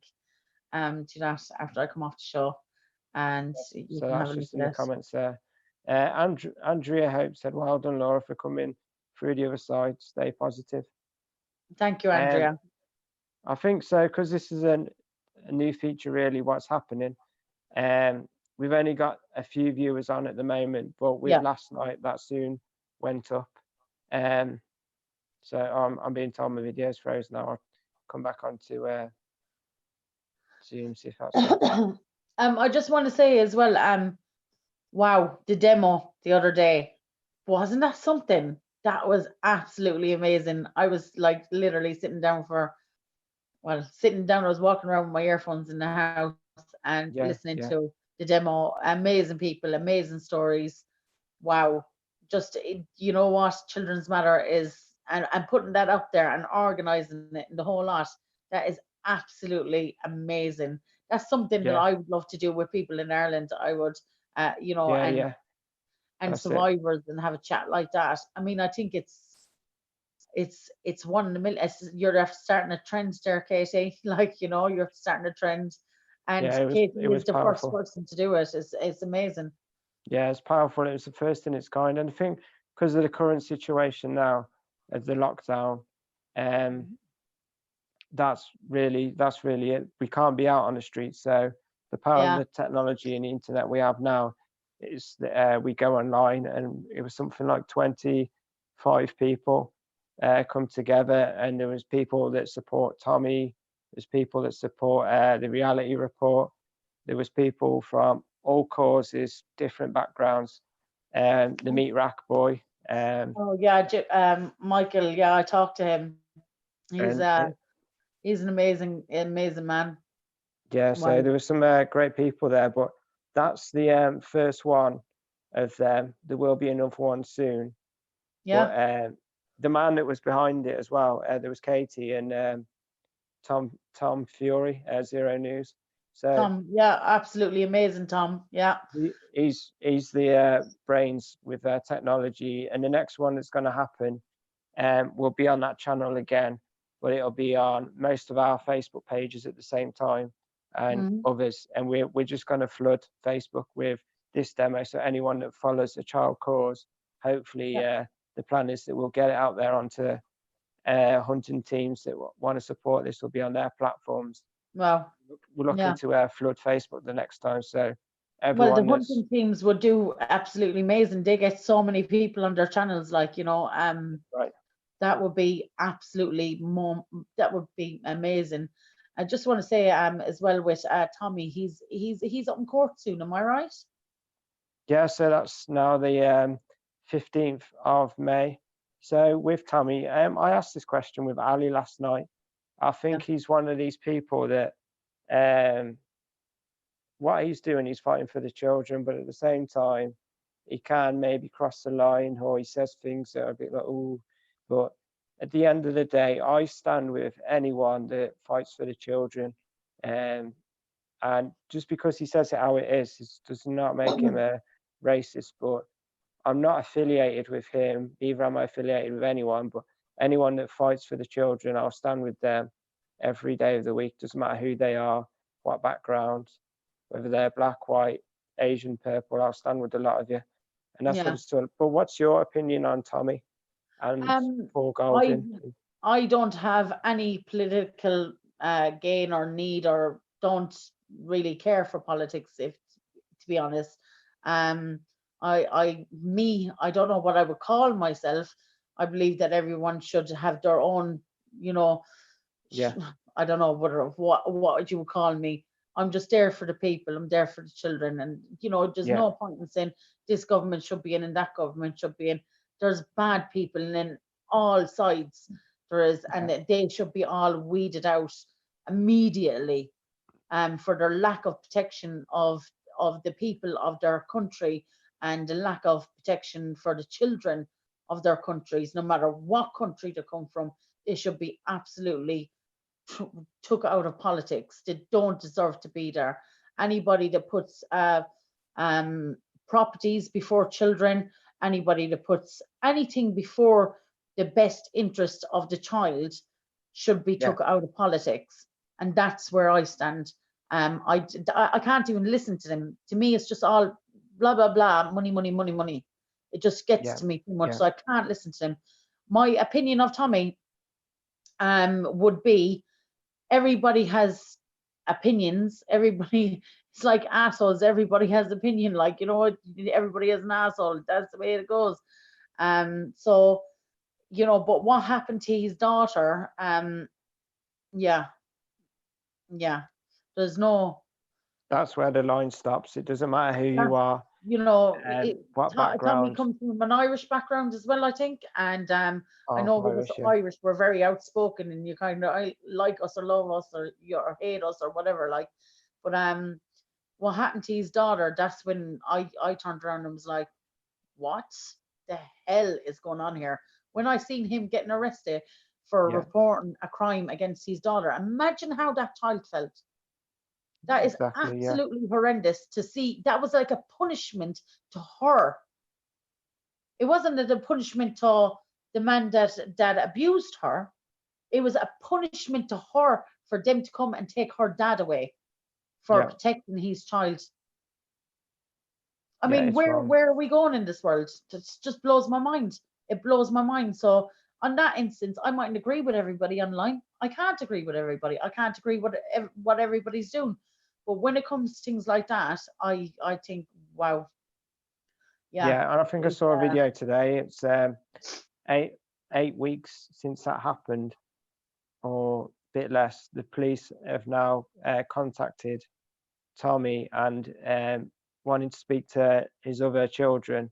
to that after I come off the show, and you So can have that's a look just in at the it. comments there. Andrea Hope said, well done, Laura, for coming through the other side. Stay positive. Thank you, Um, Andrea. I think so, because this is a new feature, really, what's happening. We've only got a few viewers on at the moment, but with Yeah. last night, that soon went up. So I'm being told my video's frozen now. I'll come back on to Zoom, see if that's it. I just want to say as well, wow, the demo the other day, wasn't that something? That was absolutely amazing. I was like literally sitting down, I was walking around with my earphones in the house and Yeah, listening yeah, to the demo. Amazing people, amazing stories. Wow. Just, you know what, Children's Matter is, and putting that up there and organizing it and the whole lot, that is absolutely amazing. That's something that yeah, I would love to do with people in Ireland. I would, yeah, and yeah. That's it. survivors and have a chat like that. I mean, I think it's one in a million. You're starting a trend there, Katie. Like, you're starting a trend, and Yeah, Katie it is was the first powerful. person to do it. It's amazing. Yeah, it's powerful. It was the first in its kind, and I think because of the current situation now, of the lockdown, um, that's really it. We can't be out on the streets, so the power of Yeah, the technology and the internet we have now is that we go online, and it was something like 25 people come together, and there was people that support Tommy, there's people that support the reality report, there was people from all causes, different backgrounds, the meat rack boy, Oh yeah, Michael. Yeah, I talked to him. He's and uh he's an amazing man. yeah, so Well, there were some great people there, but that's the first one of them. There will be another one soon, but yeah, the man that was behind it as well, there was Katie and Tom Fury, Zero News. So Tom. Yeah, absolutely amazing, Tom. Yeah, he's the brains with technology, and the next one that's going to happen will be on that channel again, but it'll be on most of our Facebook pages at the same time and hmm others, and we're just going to flood Facebook with this demo. So anyone that follows the child cause, hopefully, yeah. the plan is that we'll get it out there onto hunting teams that want to support this will be on their platforms. Well, We're looking yeah. to flood Facebook the next time. So Well, the everyone that's hunting teams would do absolutely amazing. They get so many people on their channels, like right, that would be absolutely more. That would be amazing. I just want to say, as well with Tommy, he's up in court soon. Am I right? yeah. So that's now the 15th of May. So with Tommy, I asked this question with Ali last night. I Yeah. think he's one of these people that um, what he's doing, he's fighting for the children, but at the same time, he can maybe cross the line or he says things that are a bit like, oh, but at the end of the day, I stand with anyone that fights for the children. Um, and just because he says it how it is, it does not make him a racist, but I'm not affiliated with him, either am I affiliated with anyone, but anyone that fights for the children, I'll stand with them every day of the week, doesn't matter who they are, what background, whether they're black, white, Asian, purple, I'll stand with a lot of you. And that's what Yeah. it's done. But what's your opinion on Tommy and Um, Paul I Golding? I don't have any political gain or need, or don't really care for politics, if to be honest. Um, I don't know what I would call myself. I believe that everyone should have their own, you know, Yeah, I don't know what you would call me. I'm just there for the people. I'm there for the children, and there's yeah, no point in saying this government should be in and that government should be in. There's bad people in all sides. There is, and yeah, that they should be all weeded out immediately, for their lack of protection of the people of their country, and the lack of protection for the children of their countries, no matter what country they come from. They should be absolutely took out of politics. They don't deserve to be there. Anybody that puts um, properties before children, anybody that puts anything before the best interest of the child, should be yeah, took out of politics. And that's where I stand. I can't even listen to them. To me, it's just all blah, blah, blah, money, money, money, money. It just gets yeah, to me too much. yeah, So I can't listen to them. My opinion of Tommy would be, everybody has opinions. Everybody, it's like assholes. Everybody has opinion. Like, everybody has an asshole. That's the way it goes. So, but what happened to his daughter? Yeah, yeah. There's no, that's where the line stops. It doesn't matter who that, you are and what Tommy background. comes from an Irish background as well, I think. And I Half know with us Irish, yeah, Irish, we're very outspoken, and you kind of like us or love us, or or hate us or whatever. Like, but what happened to his daughter? That's when I turned around and was like, what the hell is going on here? When I seen him getting arrested for yeah, reporting a crime against his daughter, imagine how that child felt. That is exactly, yeah, absolutely horrendous to see. That was like a punishment to her. It wasn't a punishment to the man that abused her. It was a punishment to her for them to come and take her dad away for yeah, protecting his child. I yeah, mean, it's wrong. where are we going in this world? It just blows my mind. It blows my mind. So on that instance, I mightn't agree with everybody online. I can't agree with everybody. I can't agree with what everybody's doing. But when it comes to things like that, I think, wow, yeah, Yeah, and I think I it's, saw a video today. It's 8 weeks since that happened, or a bit less, the police have now contacted Tommy and wanting to speak to his other children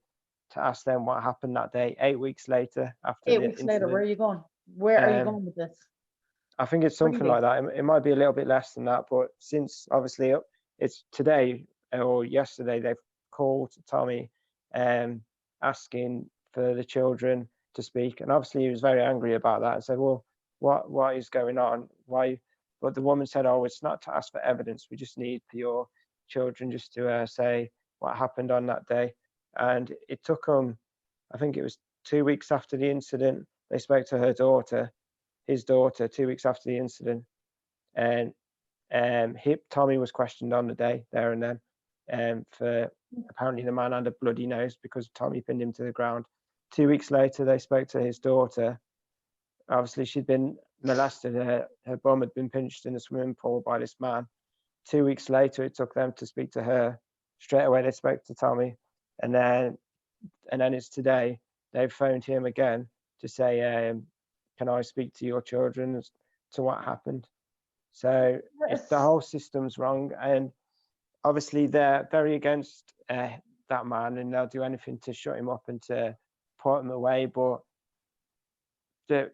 to ask them what happened that day. 8 weeks later, after 8 weeks the later, where are incident, you going? Where are you um, going with this? I think it's something Really? like that. It might be a little bit less than that, but since obviously it's today or yesterday, they've called Tommy, um, asking for the children to speak, and obviously he was very angry about that and said, "Well, what is going on? Why?" But the woman said, "Oh, it's not to ask for evidence. We just need for your children just to say what happened on that day." And it took them, I think it was 2 weeks after the incident, they spoke to her daughter, his daughter, 2 weeks after the incident, and Tommy was questioned on the day there and then, for apparently the man had a bloody nose because Tommy pinned him to the ground. 2 weeks later, they spoke to his daughter. Obviously, she'd been molested. Her bum had been pinched in a swimming pool by this man. 2 weeks later, it took them to speak to her. Straight away, they spoke to Tommy, and then it's today. They've phoned him again to say, "Can I speak to your children as to what happened?" So the Yes. whole system's wrong, and obviously they're very against that man, and they'll do anything to shut him up and to put him away. But the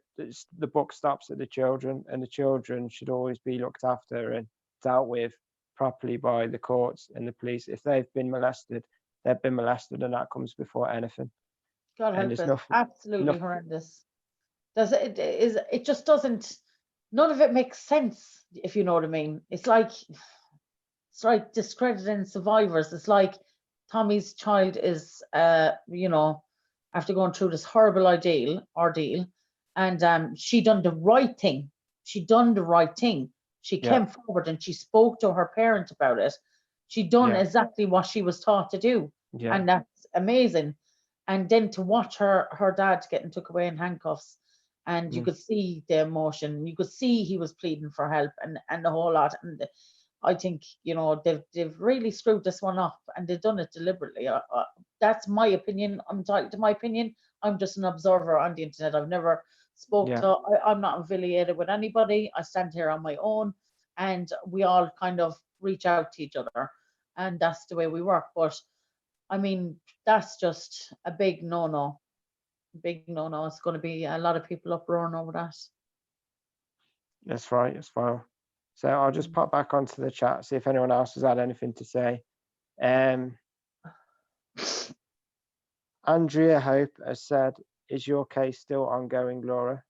buck stops at the children, and the children should always be looked after and dealt with properly by the courts and the police. If they've been molested, they've been molested, and that comes before anything. God And help there's us. nothing, Absolutely nothing. horrendous. Does it is it just doesn't, none of it makes sense, if you know what I mean. It's like discrediting survivors. It's like Tommy's child is after going through this horrible ordeal, and she done the right thing. She done the right thing. She Yeah, came forward and she spoke to her parent about it. She done yeah, exactly what she was taught to do, yeah, and that's amazing. And then to watch her dad getting took away in handcuffs, and you mm, could see the emotion. You could see he was pleading for help, and the whole lot. And I think they've really screwed this one up, and they've done it deliberately. That's my opinion. I'm entitled to my opinion. I'm just an observer on the internet. I've never spoke yeah, to. I'm not affiliated with anybody. I stand here on my own, and we all kind of reach out to each other, and that's the way we work. But I mean, that's just a big no-no. Big no-no. It's going to be a lot of people uproaring over that. that's right as well. So I'll just Mm. pop back onto the chat, see if anyone else has had anything to say. Um, Andrea Hope has said, "Is your case still ongoing, Laura?"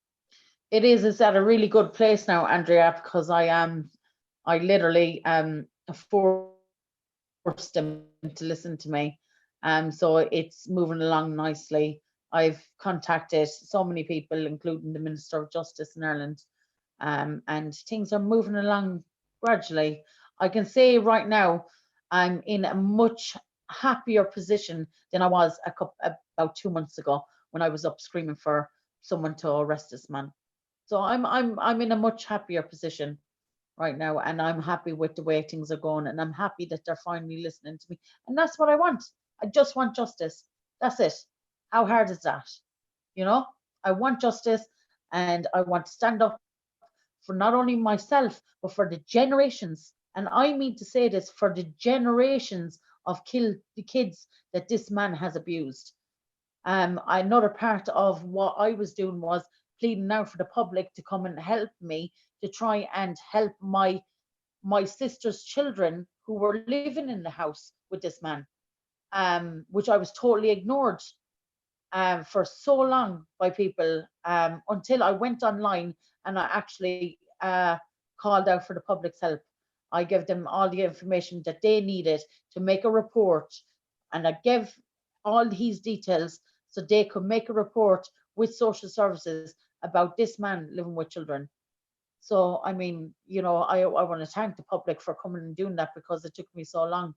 It is. It's at a really good place now, Andrea, because I literally forced them to listen to me. So it's moving along nicely. I've contacted so many people, including the Minister of Justice in Ireland, and things are moving along gradually. I can say right now, I'm in a much happier position than I was about 2 months ago when I was up screaming for someone to arrest this man. So I'm in a much happier position right now, and I'm happy with the way things are going, and I'm happy that they're finally listening to me. And that's what I want. I just want justice. That's it. How hard is that? You know, I want justice, and I want to stand up for not only myself, but for the generations. And I mean to say this, for the generations of the kids that this man has abused. Another part of what I was doing was pleading now for the public to come and help me to try and help my sister's children who were living in the house with this man, which I was totally ignored for so long by people, until I went online and I actually called out for the public's help. I gave them all the information that they needed to make a report, and I gave all these details so they could make a report with social services about this man living with children. So, I mean, I want to thank the public for coming and doing that, because it took me so long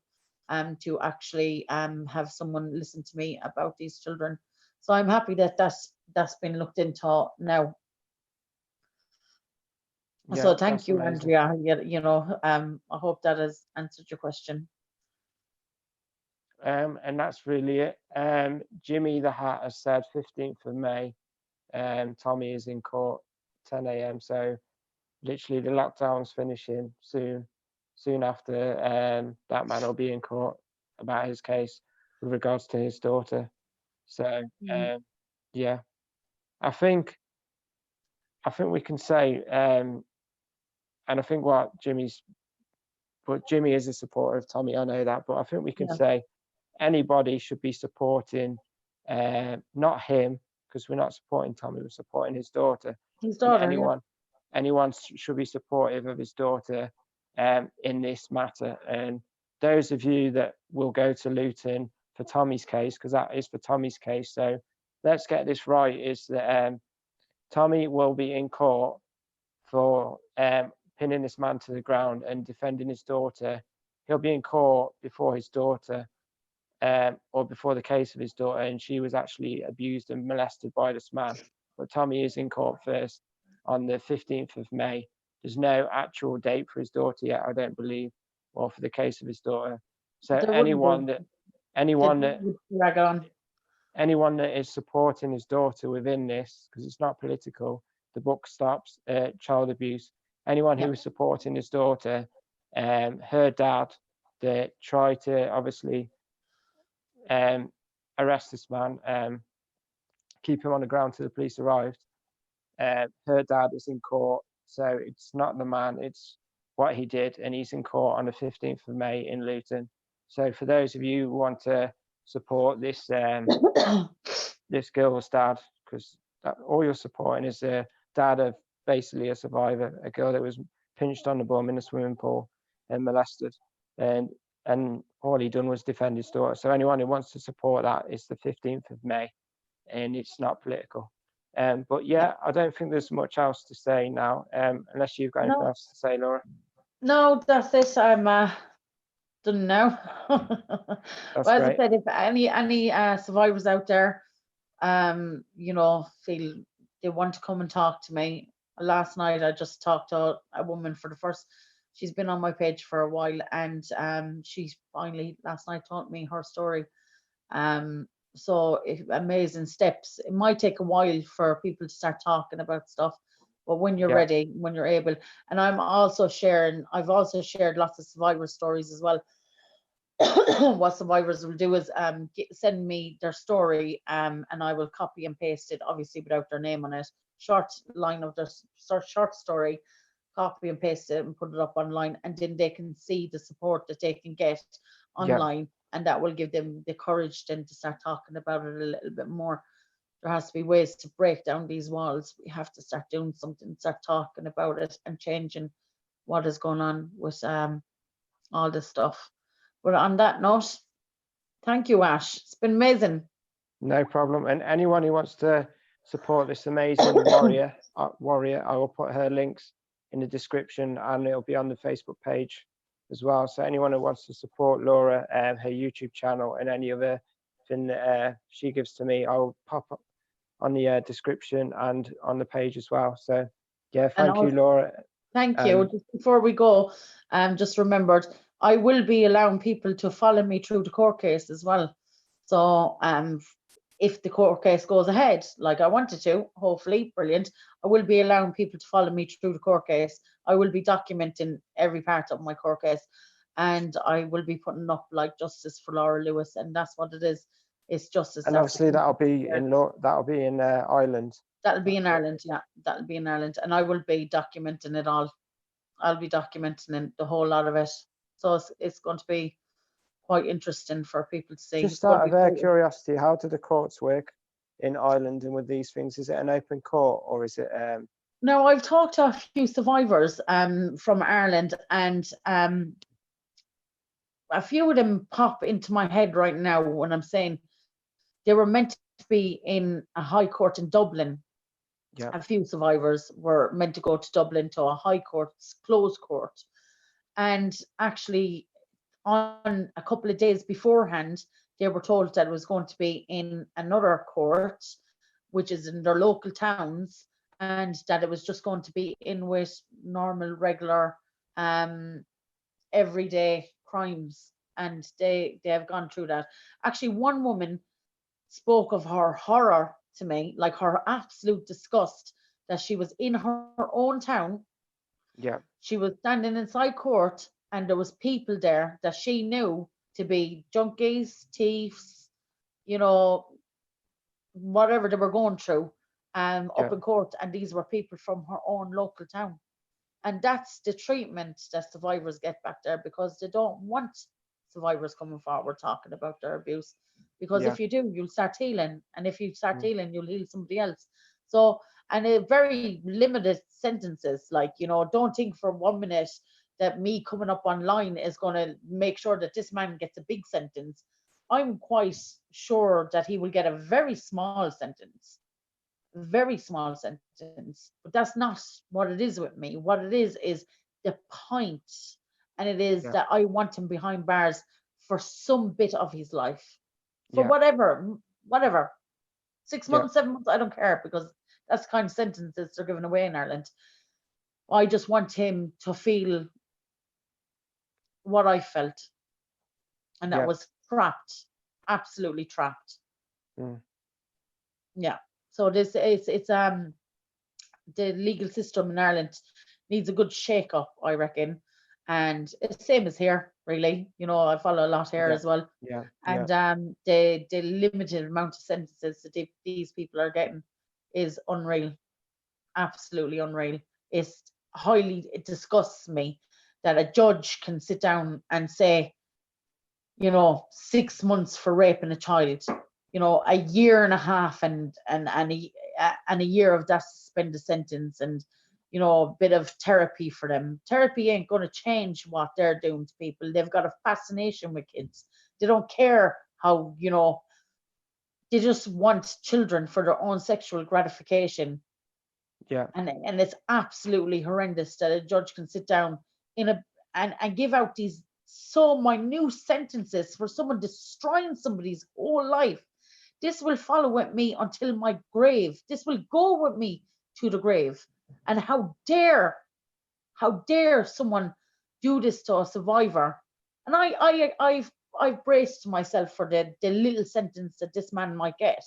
to actually have someone listen to me about these children. So I'm happy that that's been looked into now. Yeah, So thank that's you, amazing. Andrea. I hope that has answered your question. And that's really it. Jimmy the Hat has said 15th of May. Tommy is in court 10 a.m. So literally the lockdown's finishing soon after. That man will be in court about his case with regards to his daughter. So yeah, I think we can say, and I think but Jimmy is a supporter of Tommy. I know that, but I think we can Yeah. say anybody should be supporting, not him, because we're not supporting Tommy, we're supporting his daughter. His And daughter, yeah. anyone should be supportive of his daughter in this matter. And those of you that will go to Luton for Tommy's case, because that is for Tommy's case. So let's get this right: is that Tommy will be in court for pinning this man to the ground and defending his daughter. He'll be in court before his daughter, or before the case of his daughter, and she was actually abused and molested by this man. But Tommy is in court first on the 15th of May. There's no actual date for his daughter yet, I don't believe, or for the case of his daughter. So There wouldn't be. anyone that Would drag on. anyone that is supporting his daughter within this, because it's not political, the book stops child abuse. Anyone who Yeah. is supporting his daughter, her dad, that tried to obviously arrest this man, keep him on the ground till the police arrived. Her dad is in court, so it's not the man, it's what he did, and he's in court on the 15th of May in Luton. So for those of you who want to support this this girl's dad, because all you're supporting is the dad of basically a survivor, a girl that was pinched on the bum in a swimming pool and molested, and all he done was defend his daughter. So anyone who wants to support that, it's the 15th of May, and it's not political. But yeah, I don't think there's much else to say now, unless you've got anything No, else to say, Laura. no, that's it. I'm done now. That's Well, as I great. said, if any survivors out there, feel they want to come and talk to me. Last night I just talked to a woman for the first. She's been on my page for a while, and she finally last night told me her story. So amazing steps. It might take a while for people to start talking about stuff, but when you're Yeah, ready, when you're able, and I've also shared lots of survivor stories as well. What survivors will do is send me their story, and I will copy and paste it, obviously without their name on it. Short line of their short story, copy and paste it and put it up online, and then they can see the support that they can get yeah. online, and that will give them the courage then to start talking about it a little bit more. There has to be ways to break down these walls. We have to start doing something, start talking about it and changing what is going on with all this stuff. But on that note, thank you, Ash. It's been amazing. No problem. And anyone who wants to support this amazing warrior, I will put her links in the description, and it'll be on the Facebook page as well. So anyone who wants to support Laura, her YouTube channel, and any other thing that she gives to me, I'll pop up on the description and on the page as well. So yeah, And thank you, Laura. thank you. Just before we go, just remembered, I will be allowing people to follow me through the court case as well. So if the court case goes ahead like I wanted to, hopefully, brilliant, I will be allowing people to follow me through the court case. I will be documenting every part of my court case, and I will be putting up like justice for Laura Lewis, and that's what it is. It's justice. And obviously that'll be in Ireland. That'll be in Ireland, yeah. That'll be in Ireland, and I will be documenting it all. I'll be documenting the whole lot of it. So it's going to be quite interesting for people to see. Just out of curiosity, how do the courts work in Ireland and with these things? Is it an open court, or is it? No, I've talked to a few survivors from Ireland, and a few of them pop into my head right now when I'm saying they were meant to be in a high court in Dublin. Yeah. A few survivors were meant to go to Dublin to a high court, closed court, and actually on a couple of days beforehand, they were told that it was going to be in another court, which is in their local towns, and that it was just going to be in with normal, regular, everyday crimes. And they have gone through that. Actually, one woman spoke of her horror to me, like her absolute disgust that she was in her own town. Yeah. She was standing inside court, and there was people there that she knew to be junkies, thieves, you know, whatever they were going through, up Yeah. in court, and these were people from her own local town. And that's the treatment that survivors get back there, because they don't want survivors coming forward talking about their abuse. Because Yeah. if you do, you'll start healing. And if you start Mm. healing, you'll heal somebody else. So, and a very limited sentences, like, don't think for 1 minute that me coming up online is going to make sure that this man gets a big sentence. I'm quite sure that he will get a very small sentence, very small sentence. But that's not what it is with me. What it is the point, and it is Yeah. that I want him behind bars for some bit of his life, for Yeah. whatever, six Yeah. months, 7 months, I don't care, because that's the kind of sentences they're giving away in Ireland. I just want him to feel what I felt, and that Yeah. was trapped, absolutely trapped. Mm. Yeah. So this it's the legal system in Ireland needs a good shake up, I reckon. And it's same as here, really. I follow a lot here Yeah. as well. Yeah. Yeah. And the limited amount of sentences that these people are getting is unreal, absolutely unreal. It disgusts me that a judge can sit down and say, 6 months for raping a child, a year and a half and a year of that suspended sentence, and a bit of therapy for them. Therapy ain't going to change what they're doing to people. They've got a fascination with kids. They don't care how, they just want children for their own sexual gratification. Yeah. And it's absolutely horrendous that a judge can sit down in a and give out these so minute sentences for someone destroying somebody's whole life. This will follow with me until my grave. This will go with me to the grave. And how dare someone do this to a survivor? And I've braced myself for the little sentence that this man might get.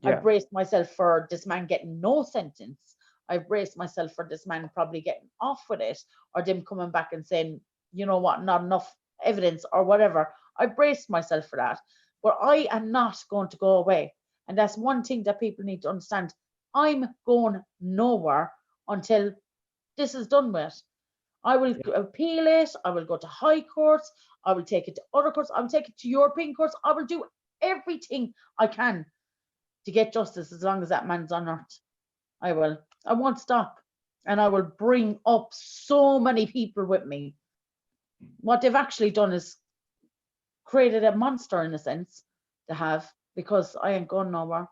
I've Yeah. braced myself for this man getting no sentence. I've braced myself for this man probably getting off with it, or them coming back and saying, you know what, not enough evidence or whatever. I braced myself for that. But I am not going to go away. And that's one thing that people need to understand. I'm going nowhere until this is done with. I will Yeah. appeal it. I will go to high courts. I will take it to other courts. I will take it to European courts. I will do everything I can to get justice as long as that man's on earth. I will. I won't stop. And I will bring up so many people with me. What they've actually done is created a monster in a sense to have, because I ain't going nowhere.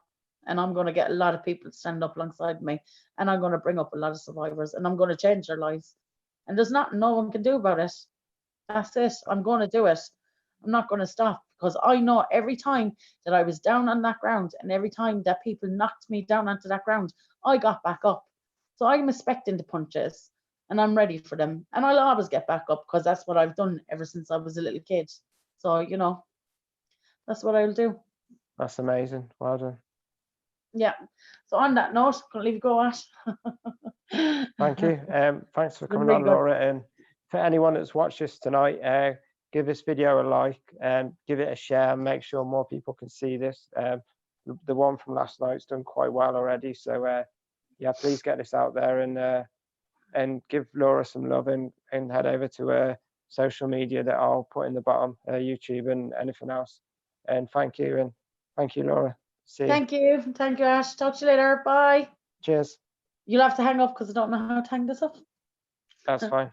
And I'm going to get a lot of people to stand up alongside me. And I'm going to bring up a lot of survivors, and I'm going to change their lives. And there's nothing no one can do about it. That's it. I'm going to do it. I'm not going to stop, because I know every time that I was down on that ground, and every time that people knocked me down onto that ground, I got back up. So I'm expecting the punches, and I'm ready for them. And I'll always get back up, because that's what I've done ever since I was a little kid. So, that's what I'll do. That's amazing. Well done. Yeah. So on that note, can I leave you go, Ash? Thank you. Thanks for Been coming really on, good. Laura. And for anyone that's watched this tonight, give this video a like and give it a share, and make sure more people can see this. The one from last night's done quite well already. So yeah, please get this out there, and give Laura some love, and head over to her social media that I'll put in the bottom, YouTube and anything else. And thank you, Laura. See you. Thank you. Thank you, Ash. Talk to you later. Bye. Cheers. You'll have to hang up because I don't know how to hang this up. That's fine.